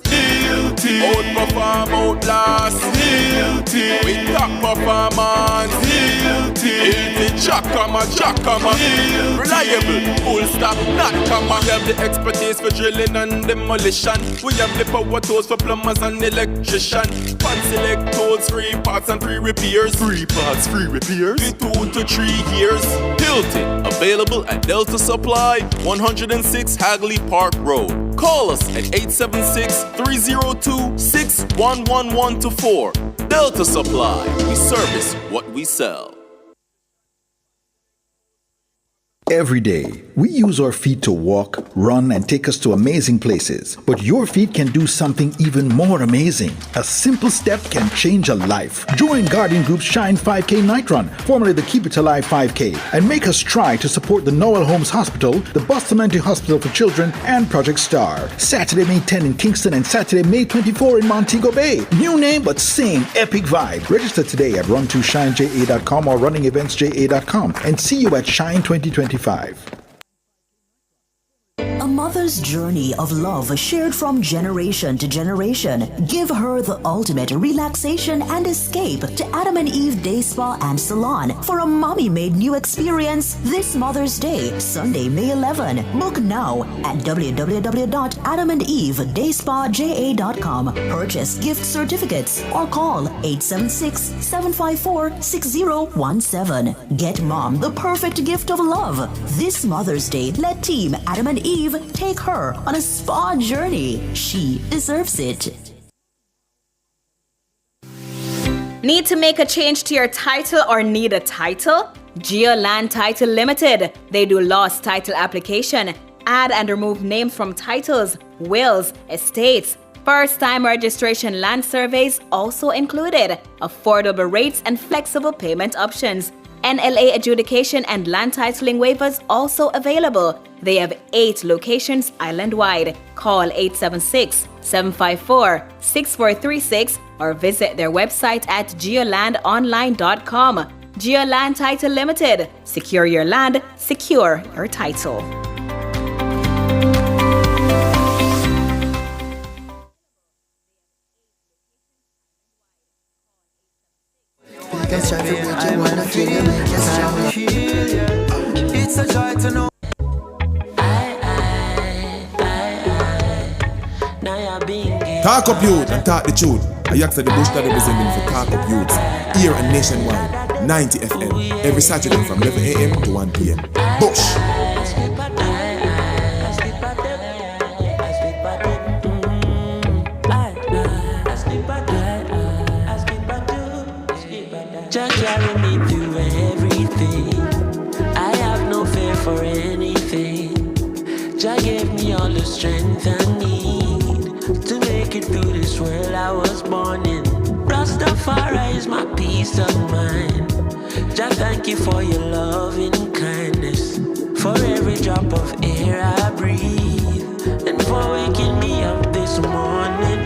Guilty. Outperform, outlast. Guilty. With top performance. Guilty. Guilty. Jackama. Reliable. Full stop. Not comma. We have the expertise for drilling and demolition. We have the power tools for plumbers and electrician. Fancy select tools, 3 parts and 3 repairs. 3 parts, 3 repairs. In 2 to 3 years. Hilton. Available at Delta Supply, 106 Hagley Park Road. Call us at 876-302-6111-4. Delta Supply. We service what we sell. Every day, we use our feet to walk, run, and take us to amazing places. But your feet can do something even more amazing. A simple step can change a life. Join Guardian Group's Shine 5K Night Run, formerly the Keep It Alive 5K, and make us try to support the Noel Holmes Hospital, the Bustamante Hospital for Children, and Project Star. Saturday, May 10 in Kingston and Saturday, May 24 in Montego Bay. New name, but same epic vibe. Register today at run2shineja.com or runningeventsja.com and see you at Shine 2025. A mother's journey of love shared from generation to generation. Give her the ultimate relaxation and escape to Adam and Eve Day Spa and Salon for a mommy-made new experience this Mother's Day, Sunday, May 11. Book now at www.adamandeve.dayspaja.com. Purchase gift certificates or call 876-754-6017. Get mom the perfect gift of love. This Mother's Day, let Team Adam and Eve take her on a spa journey. She deserves it. Need to make a change to your title or need a title? Geoland Title Limited. They do lost title application, add and remove names from titles, wills, estates. First-time registration land surveys also included. Affordable rates and flexible payment options. NLA adjudication and land titling waivers also available. They have 8 locations island-wide. Call 876-754-6436 or visit their website at geolandonline.com. Geoland Title Limited. Secure your land, secure your title. It's a joy to know. Talk Up Youth and talk the truth. I ask the bush that representing for Talk Up Youth here and nationwide. 90 FM. Every Saturday from 11 a.m. to 1 p.m. Bush! Jah carry me through everything. I have no fear for anything. Jah gave me all the strength I need to make it through this world I was born in. Rastafari is my peace of mind. Jah, thank you for your loving kindness, for every drop of air I breathe, and for waking me up this morning.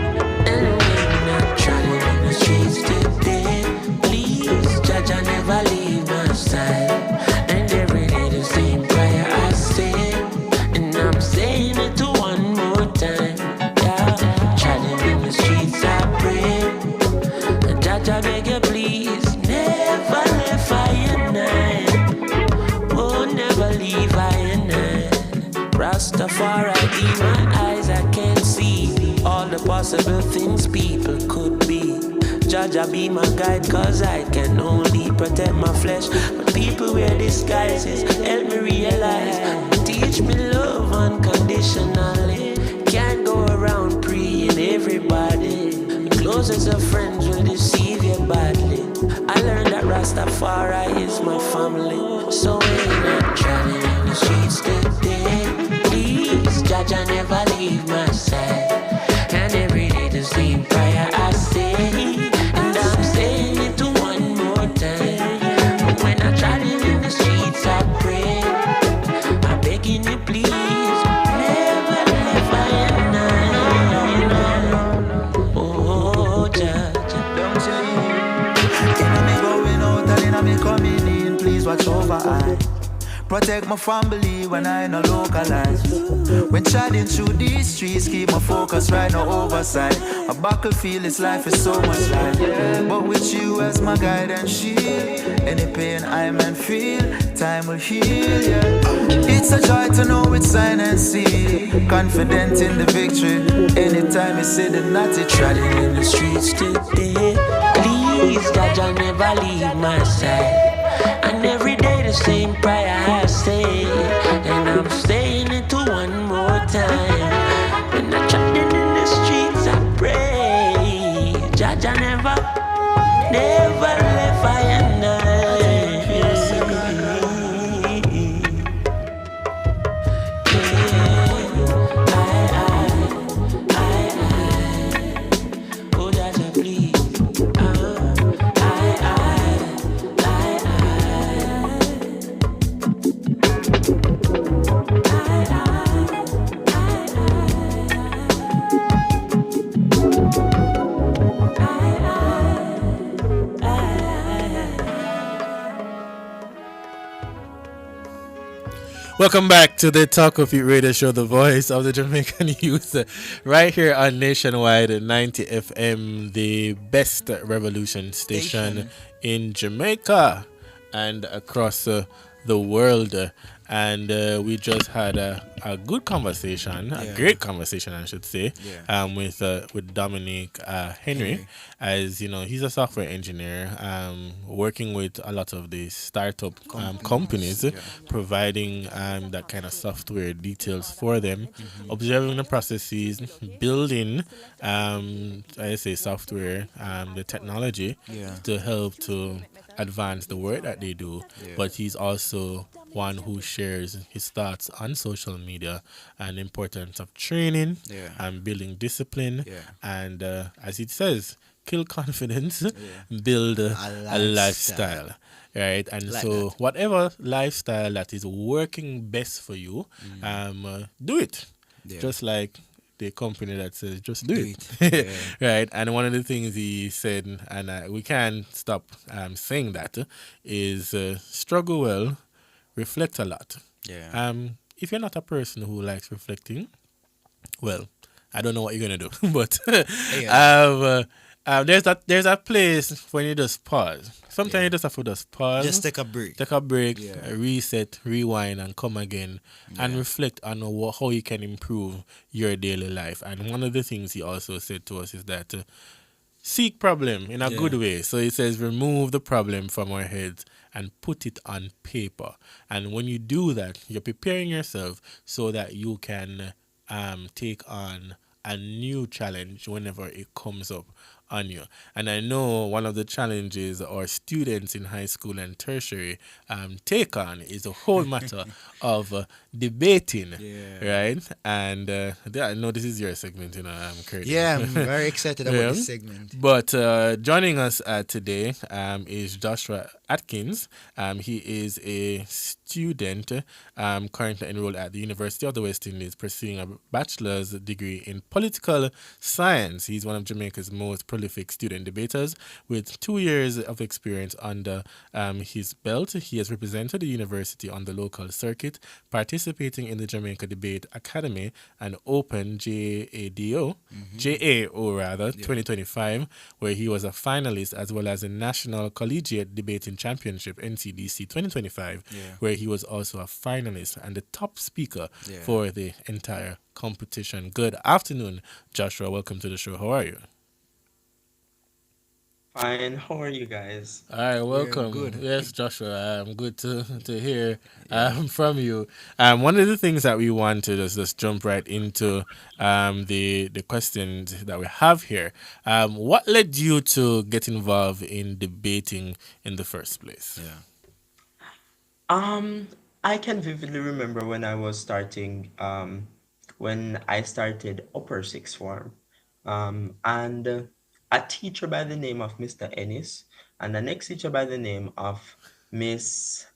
And when I'm traveling in the streets today, please, Jah, Jah never leave my side. And every day the same prayer I say, and I'm saying it to one more time. Yeah, traveling in the streets I pray. Jah, Jah beg you please, never leave I and I. Oh, never leave I and I. Rastafari, in my eyes I can see all the possible things people could be. Jah, Jah be my guide, cause I can only protect my flesh. But people wear disguises, help me realize, teach me love unconditionally. Can't go around preying everybody. The closest of friends will deceive you badly. I learned that Rastafari is my family. So when I'm traveling in the streets today, please, Jah, Jah never leave my side. And every day the same prayer I say, and I'm saying it to one more time. When I'm traveling in the streets I pray, I'm begging you please, never leave I and I. Oh, Jah, Jah, Don't you leave. Inna me going out and inna me coming in, please watch over I. Protect my family when I no localize. When chatting through these streets, keep my focus right, no oversight. A battlefield, this life is so much life. But with you as my guide and shield, any pain I may feel, time will heal, yeah. It's a joy to know it's sign and seal. Confident in the victory. Anytime you see the naughty traveling in the streets today, please, Jah, Jah never leave my side. And every day the same prayer I say, and I'm saying it to one more time. When I'm traveling in the streets I pray, Jah, Jah never left I and I. Oh, Jah, Jah, please. Welcome back to the Talk of It Radio Show, the voice of the Jamaican youth, right here on Nationwide 90 FM, the best revolution station in Jamaica and across the world. And we just had a good conversation, a great conversation, I should say, with Dominic Henry. As you know, he's a software engineer working with a lot of the startup companies, providing that kind of software details for them, observing the processes, building, I say software, the technology to help to advance the work that they do. But he's also one who shares his thoughts on social media and the importance of training and building discipline and as it says, kill confidence, build a lifestyle. Right? And like so that. Whatever lifestyle that is working best for you, do it. Just like the company that says just do it. Right? And one of the things he said, and we can't stop saying that, is struggle well, reflect a lot. If you're not a person who likes reflecting, well, I don't know what you're gonna do. But there's a place when you just pause. Sometimes you just have to just pause. Just take a break. Reset, rewind, and come again and reflect on how you can improve your daily life. And one of the things he also said to us is that seek problem in a good Yeah. way. So it says remove the problem from our heads and put it on paper. And when you do that, you're preparing yourself so that you can take on a new challenge whenever it comes up on you. And I know one of the challenges our students in high school and tertiary take on is the whole matter of debating, right? And I know this is your segment, Curtis. Yeah, I'm very excited about this segment. But joining us today is Joshua Atkins. He is a student currently enrolled at the University of the West Indies pursuing a bachelor's degree in political science. He's one of Jamaica's most prolific student debaters with 2 years of experience under his belt. He has represented the university on the local circuit, participating in the Jamaica Debate Academy and Open JAO rather, 2025, where he was a finalist, as well as a National Collegiate Debating Championship, NCDC 2025, where he was also a finalist and the top speaker for the entire competition. Good afternoon, Joshua. Welcome to the show. How are you? Fine. How are you guys? All right, welcome. good. Yes, Joshua. Good to hear from you. One of the things that we want to just jump right into the questions that we have here. What led you to get involved in debating in the first place? Um, I can vividly remember when I was when I started upper sixth form, and a teacher by the name of Mr. Ennis and the next teacher by the name of Miss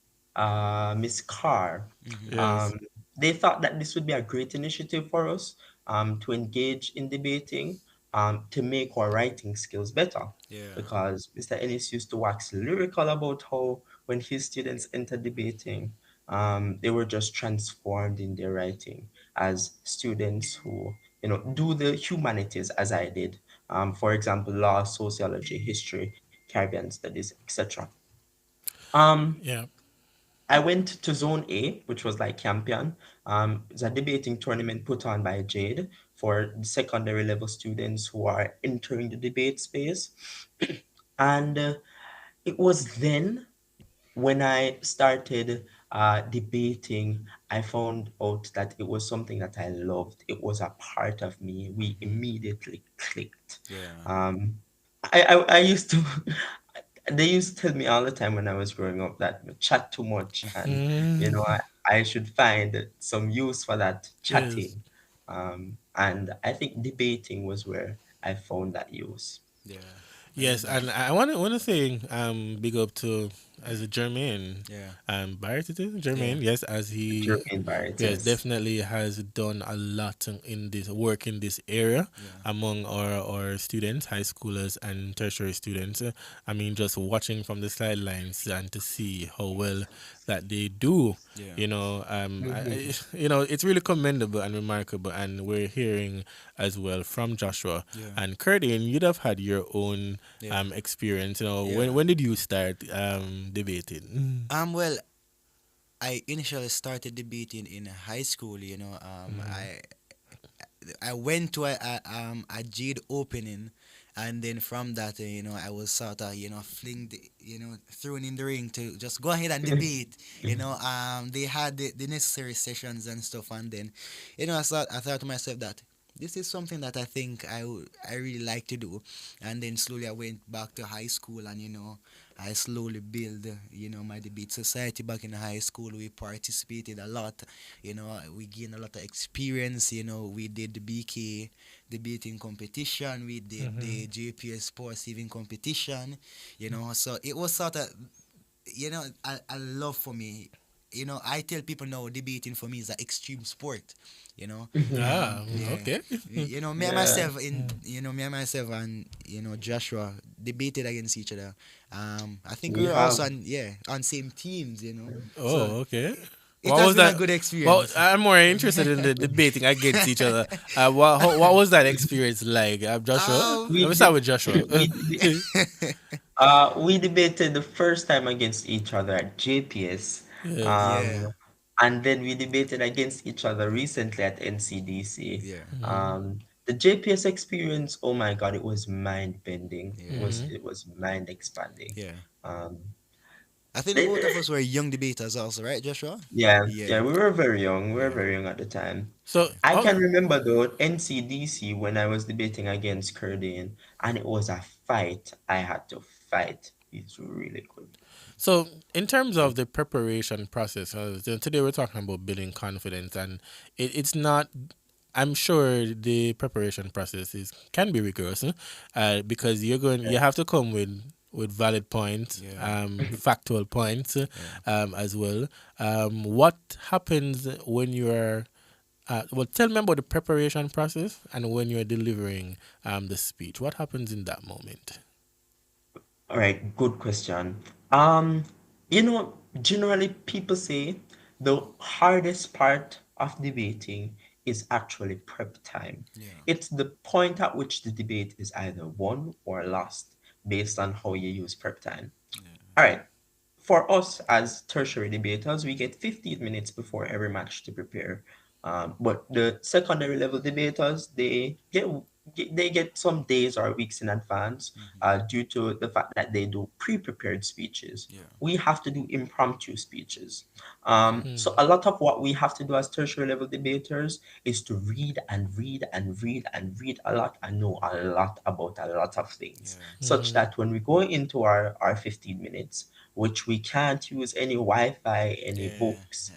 Miss Carr, Yes. um, they thought that this would be a great initiative for us to engage in debating, to make our writing skills better. Yeah. Because Mr. Ennis used to wax lyrical about how when his students entered debating, they were just transformed in their writing as students who, do the humanities as I did. For example, law, sociology, history, Caribbean studies, etc. Um, Yeah. I went to Zone A, which was like Campion. It's a debating tournament put on by Jade for secondary level students who are entering the debate space. And it was then when I started debating, I found out that it was something that I loved. It was a part of me. We immediately clicked. Yeah. I used to, they used to tell me all the time when I was growing up that I chat too much, and I should find some use for that Yes. chatting. And I think debating was where I found that use. Yeah. Yes, and I want to say big up to as a Jermaine Yeah. Barrett, it is Jermaine, Yeah. yes, as he Jermaine Barrett, yes yes. definitely has done a lot in this work in this area among our students, high schoolers and tertiary students. I mean, just watching from the sidelines and to see how well that they do, it's really commendable and remarkable. And we're hearing as well from Joshua and Curtin. You'd have had your own experience. When did you start debating? Well, I initially started debating in high school. I went to a Jade opening, and then from that, I was sort of, thrown in the ring to just go ahead and debate. They had the necessary sessions and stuff, and then, I thought to myself that this is something that I think I really like to do, and then slowly I went back to high school, and I slowly build, my debate society back in high school. We participated a lot, we gained a lot of experience. We did the BK debating competition, we did the JPS sports even competition, so it was sort of, a love for me. I tell people now debating for me is an extreme sport. Ah, Yeah. okay. Me and myself me and myself and Joshua debated against each other. I think we were also on same teams. Oh, okay. It What has was been that? a good Well, experience. I'm more interested in the debating against each other. What was that experience like, Joshua? We Let me start with de- Joshua. we debated the first time against each other at JPS, Yes. Yeah. and then we debated against each other recently at NCDC. Yeah. Um, the JPS experience, oh my God, it was mind bending. Yeah. It was mind expanding. Yeah. Um, I think the both of us were young debaters also, right, Joshua? yeah, Yeah. we were very young. We were Yeah. very young at the time. So, I can remember though NCDC when I was debating against Kurdane, and it was a fight. I had to fight. It's really good. So, in terms of the preparation process, today we're talking about building confidence, and it's not. I'm sure the preparation process can be rigorous, because you have to come with valid points, factual points, as well. What happens when you're well, tell me about the preparation process and when you're delivering the speech. What happens in that moment? All right, good question. Generally people say the hardest part of debating is actually prep time. It's the point at which the debate is either won or lost based on how you use prep time. All right, for us as tertiary debaters, we get 15 minutes before every match to prepare. But the secondary level debaters, they get some days or weeks in advance, due to the fact that they do pre-prepared speeches. We have to do impromptu speeches. So a lot of what we have to do as tertiary level debaters is to read and read and read and read a lot and know a lot about a lot of things, such that when we go into our 15 minutes, which we can't use any Wi-Fi, any books,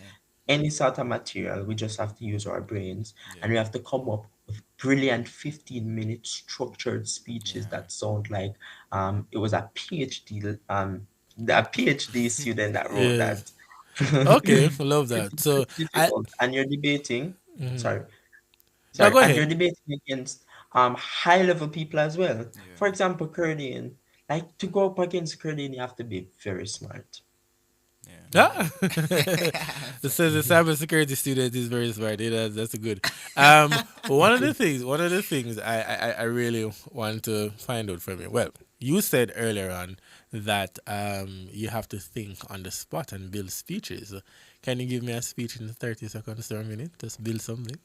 any sort of material. We just have to use our brains, and we have to come up with brilliant 15-minute structured speeches that sound like it was a PhD student that wrote Yeah. that. Okay, I love It's that. So I. difficult, and you're debating. Mhm. Sorry, No, sorry, go and you're ahead. debating against high level people as well. For example, Kurdian. Like to go up against Kurdian, you have to be very smart. Ah. It says the cybersecurity student is very smart. Yeah, that's a good. One of the things I really want to find out from you. Well, you said earlier on that you have to think on the spot and build speeches. Can you give me a speech in 30 seconds or a minute? Just build something.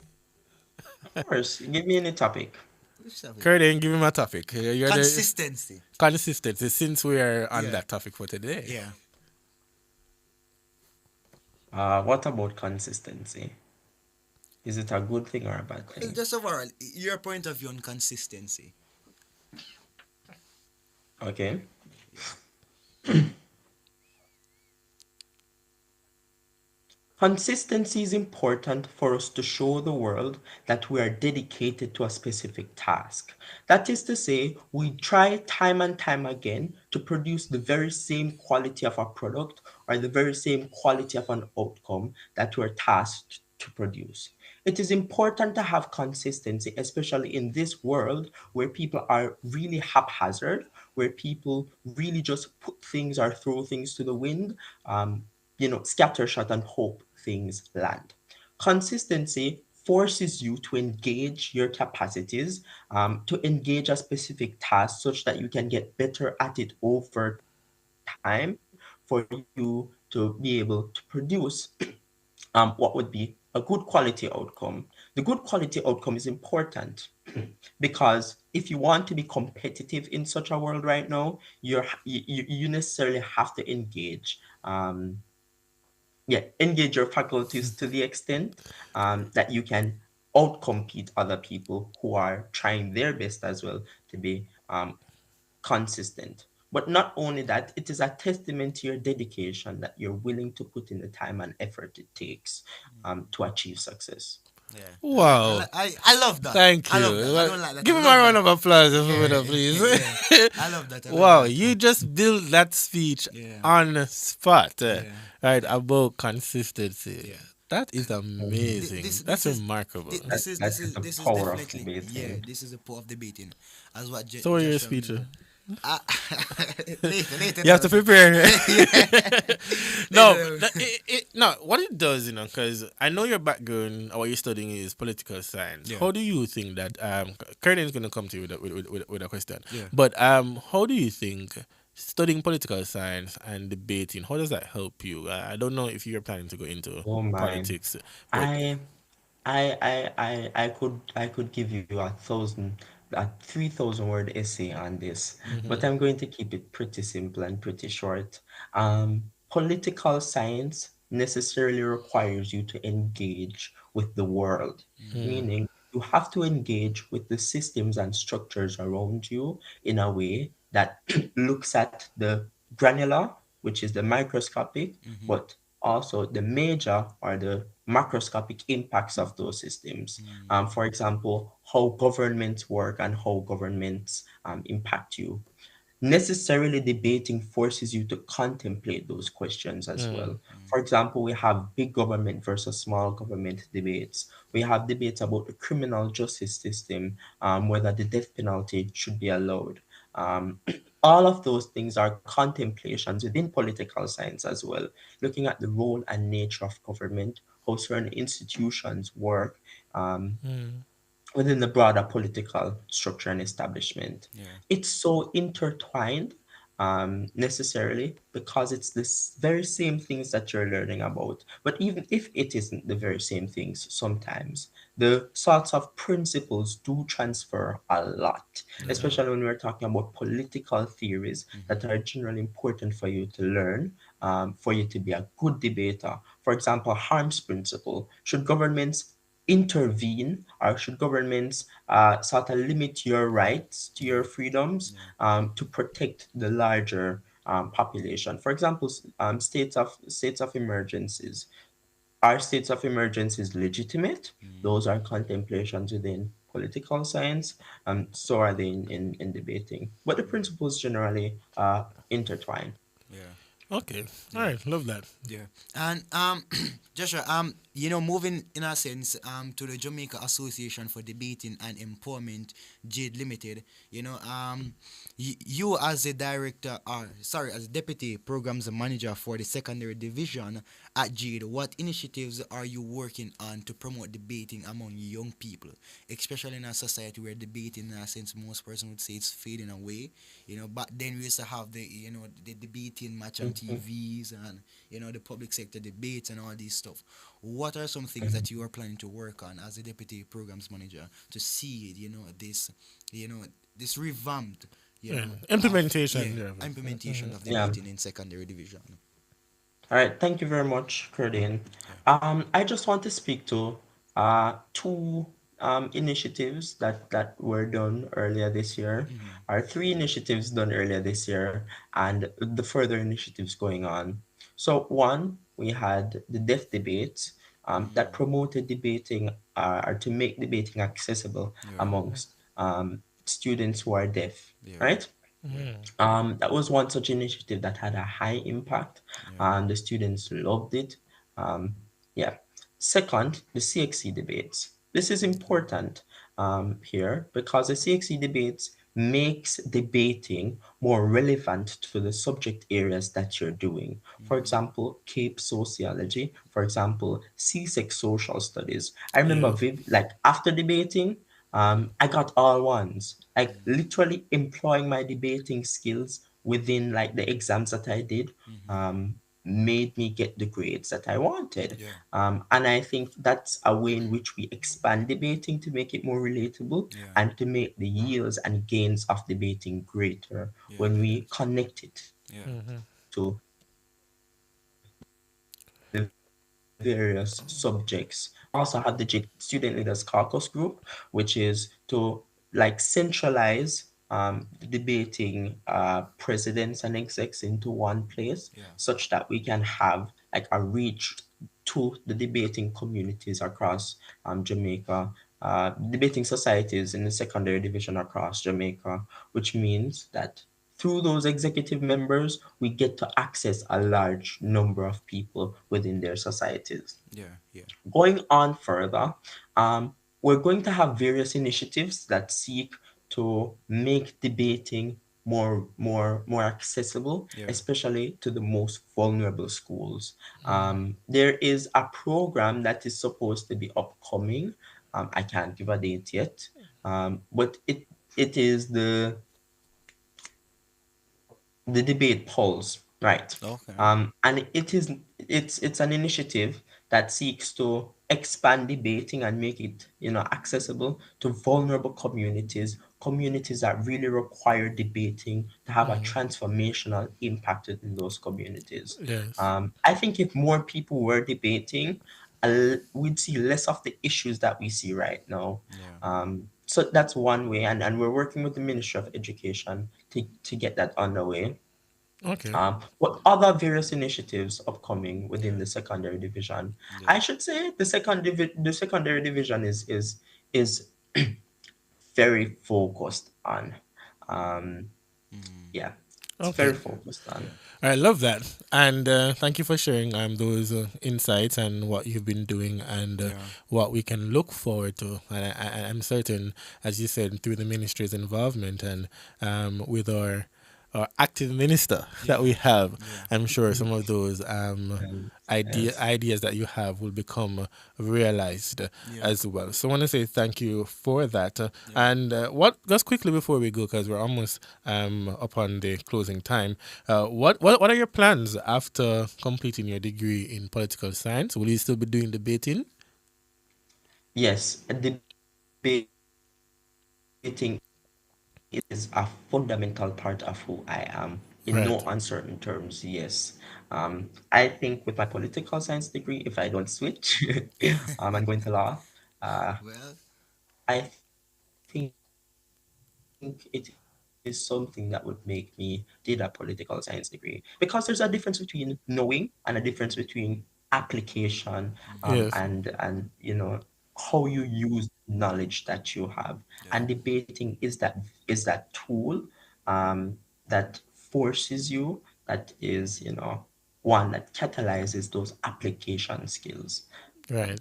Of course, give me any topic. Curtin, give me my topic. You're the Consistency. consistency. Since we are on Yeah. that topic for today. Yeah. What about consistency? Is it a good thing or a bad Well, thing? just overall, your point of view on consistency. Okay. Consistency is important for us to show the world that we are dedicated to a specific task. That is to say, we try time and time again to produce the very same quality of a product or the very same quality of an outcome that we're tasked to produce. It is important to have consistency, especially in this world where people are really haphazard, where people really just put things or throw things to the wind, scattershot and hope things land. Consistency forces you to engage your capacities, to engage a specific task such that you can get better at it over time for you to be able to produce what would be a good quality outcome. The good quality outcome is important because if you want to be competitive in such a world right now, you necessarily have to engage your faculties to the extent that you can outcompete other people who are trying their best as well to be consistent. But not only that, it is a testament to your dedication that you're willing to put in the time and effort it takes to achieve success. Yeah. Wow. I love that. Thank I you. love that. I don't like that. Give I him love a round that. of applause, Yeah, please. yeah. I love that. I love Wow, that. you just built that speech on the spot, right? About consistency. That is amazing. That's remarkable. This is That is the this is power of definitely debating. this is the power of debating, as what So are your Joshua speech. mentioned. Later, You have to prepare. No, Later. no. What it does, because I know your background or what you're studying is political science. Yeah. How do you think that? Curtin is going to come to you with a question. Yeah. But how do you think studying political science and debating, how does that help you? I don't know if you're planning to go into Oh my. politics, but I I could give you a 3,000 word essay on this, but I'm going to keep it pretty simple and pretty short. Political science necessarily requires you to engage with the world, meaning you have to engage with the systems and structures around you in a way that looks at the granular, which is the microscopic, but also the major or the macroscopic impacts of those systems. For example, how governments work and how governments impact you. Necessarily debating forces you to contemplate those questions as well. For example, we have big government versus small government debates. We have debates about the criminal justice system, whether the death penalty should be allowed. All of those things are contemplations within political science as well, looking at the role and nature of government, how certain institutions work, um, within the broader political structure and establishment. It's so intertwined, necessarily, because it's this very same things that you're learning about. But even if it isn't the very same things, sometimes the sorts of principles do transfer a lot, especially when we're talking about political theories that are generally important for you to learn, for you to be a good debater. For example, harms principle. Should governments intervene, or should governments sort of limit your rights to your freedoms, to protect the larger population? For example, states of emergencies. Are states of emergencies legitimate? Those are contemplations within political science, so are they in debating. But the principles generally intertwine. Okay. All right. Love that. Yeah. And Joshua, moving in a sense to the Jamaica Association for Debating and Empowerment, JADE Limited, you as a director, as a deputy programs manager for the secondary division at JADE, what initiatives are you working on to promote debating among young people, especially in a society where debating, in a sense, most person would say it's fading away, but then we used to have the debating match on TVs and, the public sector debates and all these stuff. What are some things that you are planning to work on as a deputy programs manager to see, this revamped, Implementation. implementation of Yeah. debating in secondary division? All right, thank you very much, Curdin. I just want to speak to two initiatives that were done earlier this year, or three initiatives done earlier this year, and the further initiatives going on. So, one, we had the deaf debates that promoted debating, or to make debating accessible amongst students who are deaf, right? That was one such initiative that had a high impact, and the students loved it. Um, yeah. Second, the CXC debates. This is important here because the CXC debates makes debating more relevant to the subject areas that you're doing. For example, Cape sociology. For example, CSEC social studies. I remember like after debating, I got all ones, like literally employing my debating skills within like the exams that I did, made me get the grades that I wanted. And I think that's a way in which we expand debating to make it more relatable and to make the yields and gains of debating greater when we connect it to the various subjects. Also have the Student Leaders Caucus group, which is to like centralize the debating presidents and execs into one place, such that we can have like a reach to the debating communities across Jamaica, debating societies in the secondary division across Jamaica, which means that through those executive members, we get to access a large number of people within their societies. Going on further, we're going to have various initiatives that seek to make debating more accessible, especially to the most vulnerable schools. There is a program that is supposed to be upcoming. I can't give a date yet, but it is the debate polls, right? Okay. And it's an initiative that seeks to expand debating and make it, accessible to vulnerable communities, communities that really require debating to have a transformational impact in those communities. Yes. I think if more people were debating, we'd see less of the issues that we see right now. So that's one way, and we're working with the Ministry of Education to get that underway. Okay. What other various initiatives upcoming within the secondary division? I should say the secondary division is very focused on, um, yeah, it's Okay. very focused on. I love that, and thank you for sharing those insights and what you've been doing and what we can look forward to. And I'm certain, as you said, through the ministry's involvement and with our active minister that we have, I'm sure some of those ideas that you have will become realized as well. So I want to say thank you for that. And what just quickly before we go, because we're almost upon the closing time, what are your plans after completing your degree in political science? Will you still be doing debating? Yes, debating is a fundamental part of who I am. In no Right. uncertain terms, yes. I think with my political science degree, if I don't switch and go into law, uh, Well, I think it is something that would make me did a political science degree, because there's a difference between knowing and a difference between application, Yes. and how you use knowledge that you have. And debating is that tool, that forces you, that is, one that catalyzes those application skills. Right.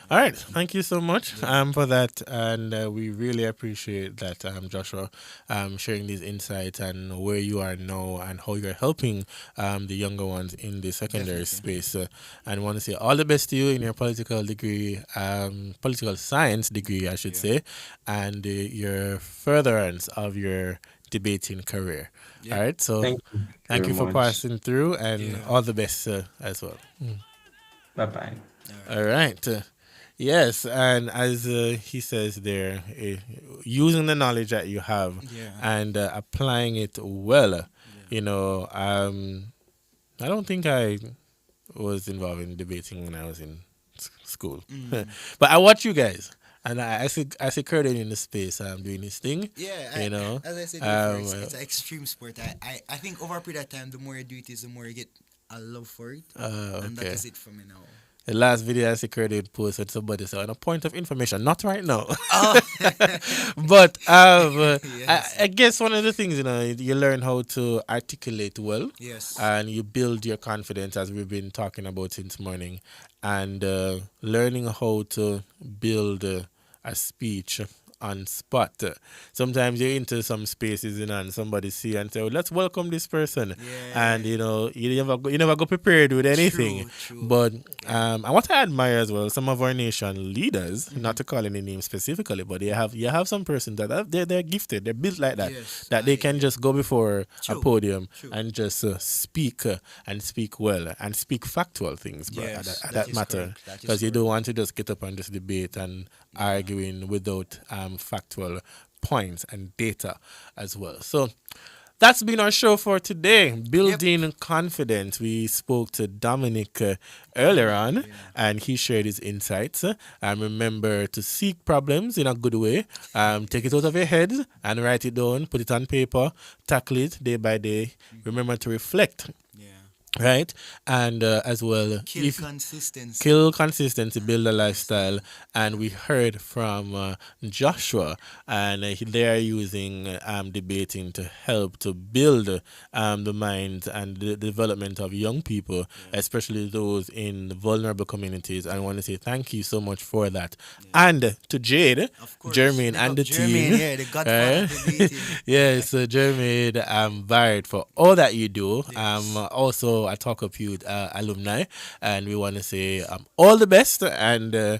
All right. Thank you so much for that. And we really appreciate that, Joshua, sharing these insights and where you are now and how you're helping the younger ones in the secondary space. And want to say all the best to you in your political degree, political science degree, I should say, and your furtherance of your debating career. All right. So Thank you thank very you for much. passing through and all the best as well. Bye bye. All right. Yes, and as he says there, using the knowledge that you have and applying it well, I don't think I was involved in debating when I was in school, but I watch you guys. And I see Curtin in the space doing his thing. Yeah, as I said before, it's an extreme sport. I think over a period of time, the more you do it, is the more you get a love for it. And that Okay. is it for me now. The last video I secretly posted, somebody said, on a point of information, not right now. But I guess one of the things, you learn how to articulate well. Yes. And you build your confidence, as we've been talking about since morning. And learning how to build a speech on spot. Sometimes you're into some spaces, and somebody see and say, oh, let's welcome this person. And you never go prepared with anything. True. But and what I admire as well, some of our nation leaders, not to call any name specifically, but you have some person that they're gifted, they're built like that, that they can just go before a podium and just speak and speak well and speak factual things, but that matter, because you don't want to just get up and just debate and arguing without factual points and data as well. So that's been our show for today, Building Confidence. We spoke to Dominic earlier on, and he shared his insights. Remember to seek problems in a good way. Take it out of your head and write it down, put it on paper, tackle it day by day. Remember to reflect. Right, and as well, Kill consistency, build a lifestyle. And we heard from Joshua, and they are using debating to help to build the minds and the development of young people, especially those in vulnerable communities. I want to say thank you so much for that. And to Jade, Jermaine, and the team. The godfather of debating. Yes, Jermaine Barrett, for all that you do. Also a Talk Up Youth alumni, and we want to say all the best and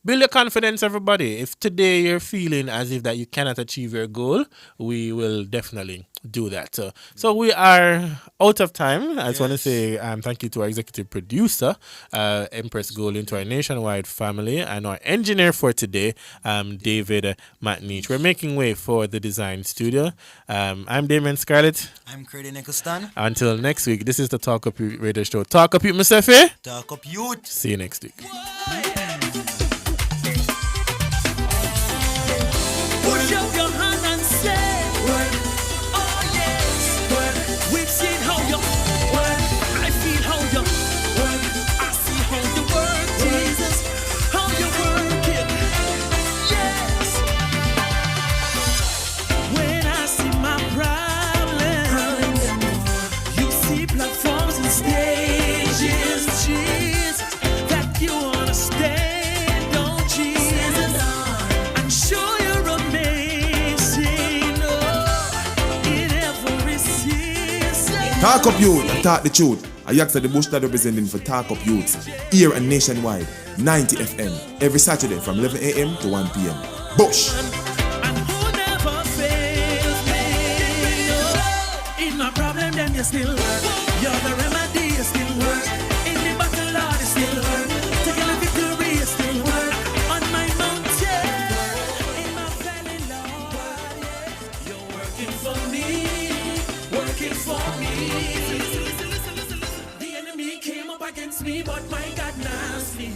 build your confidence, everybody. If today you're feeling as if that you cannot achieve your goal, we will definitely do that. So we are out of time. I just want to say thank you to our executive producer, Empress Golden, to our nationwide family, and our engineer for today, David McNeach. We're making way for the design studio. I'm Damien Scarlett. I'm Credit Nicholson. Until next week, this is the Talk Up Youth Radio Show. Talk Up Youth, Musefe. Talk Up Youth. See you next week. Put up your hand and say, work. Oh yes, work. We've seen how you work. I feel how you work. I see how you work, Jesus. How you work it. Yes. When I see my problems, you see platforms and stages, Jesus, that you understand, don't Jesus? I'm sure you're amazing, oh, in every season. Talk Up Youth and talk the truth. I ask the bush that representing for Talk Up Youths here and nationwide, 90 FM, every Saturday from 11 a.m. to 1 p.m. Bush! In my problem, then you still work. You're the remedy, you still work. In the battle, Lord, you still work. Taking the victory, you still work. On my mountain, in my valley, Lord, you're working for me, working for me. The enemy came up against me, but my God now sleep.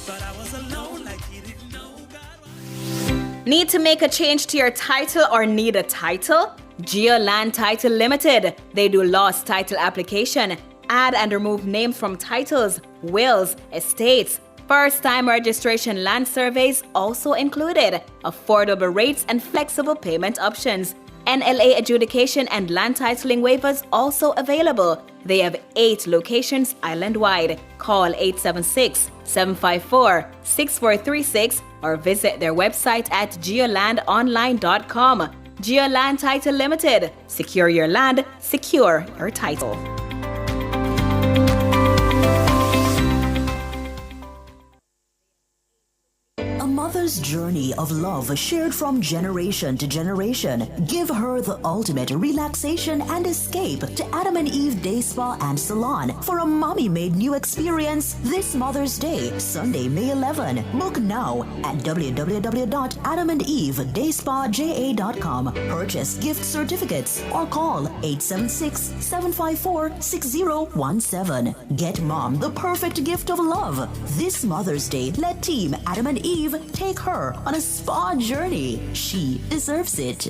But I was alone like he didn't know God. Need to make a change to your title or need a title? Geoland Title Limited. They do lost title application, add and remove names from titles, wills, estates. First-time registration land surveys also included. Affordable rates and flexible payment options. NLA adjudication and land titling waivers also available. They have 8 locations island-wide. Call 876-754-6436 or visit their website at geolandonline.com. Geoland Title Limited. Secure your land, secure your title. A mother's journey of love shared from generation to generation. Give her the ultimate relaxation and escape to Adam and Eve Day Spa and Salon for a mommy-made new experience this Mother's Day, Sunday, May 11. Book now at www.adamandeve.dayspaja.com. Purchase gift certificates or call 876-754-6017. Get mom the perfect gift of love. This Mother's Day, let Team Adam and Eve take her on a spa journey. She deserves it.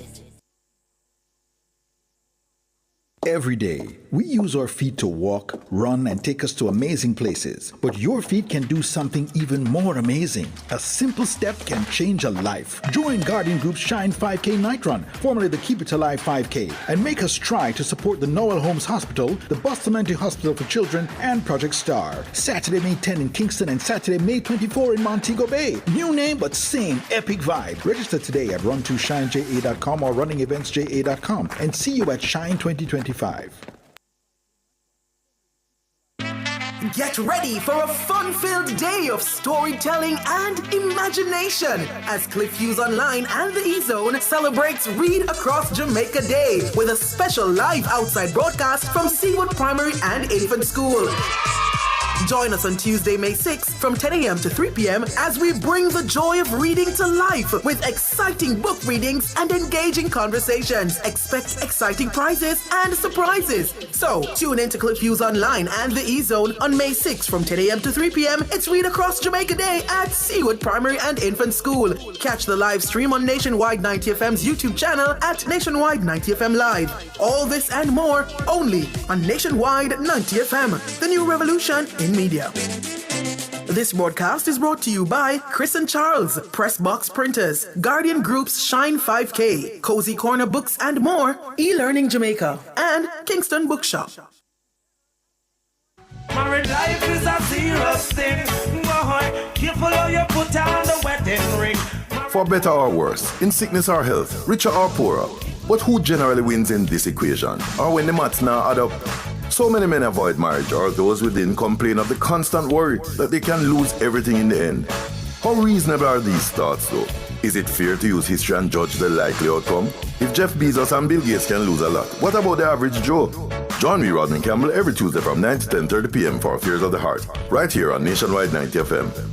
Every day, we use our feet to walk, run, and take us to amazing places. But your feet can do something even more amazing. A simple step can change a life. Join Guardian Group's Shine 5K Night Run, formerly the Keep It Alive 5K, and make us try to support the Noel Holmes Hospital, the Bustamante Hospital for Children, and Project Star. Saturday, May 10 in Kingston and Saturday, May 24 in Montego Bay. New name, but same epic vibe. Register today at run2shineja.com or runningeventsja.com and see you at Shine 2025. Get ready for a fun-filled day of storytelling and imagination as Cliff Hughes Online and the E-Zone celebrates Read Across Jamaica Day with a special live outside broadcast from Seawood Primary and Infant School. Join us on Tuesday, May 6th from 10 a.m. to 3 p.m. as we bring the joy of reading to life with exciting book readings and engaging conversations. Expect exciting prizes and surprises. So, tune in to Cliff Hughes Online and the E-Zone on May 6th from 10 a.m. to 3 p.m. It's Read Across Jamaica Day at Seawood Primary and Infant School. Catch the live stream on Nationwide 90 FM's YouTube channel at Nationwide 90 FM Live. All this and more only on Nationwide 90 FM, the new revolution in media. This broadcast is brought to you by Chris and Charles, Pressbox Printers, Guardian Group's Shine 5K, Cozy Corner Books and more, E-Learning Jamaica, and Kingston Bookshop. Married life is a serious thing. Boy, careful how you put on the wedding ring. For better or worse, in sickness or health, richer or poorer. But who generally wins in this equation? Or when the maths now add up? So many men avoid marriage, or those within complain of the constant worry that they can lose everything in the end. How reasonable are these thoughts though? Is it fair to use history and judge the likely outcome? If Jeff Bezos and Bill Gates can lose a lot, what about the average Joe? Join me, Rodman Campbell, every Tuesday from 9 to 10:30 p.m. for Affairs of the Heart, right here on Nationwide 90 FM.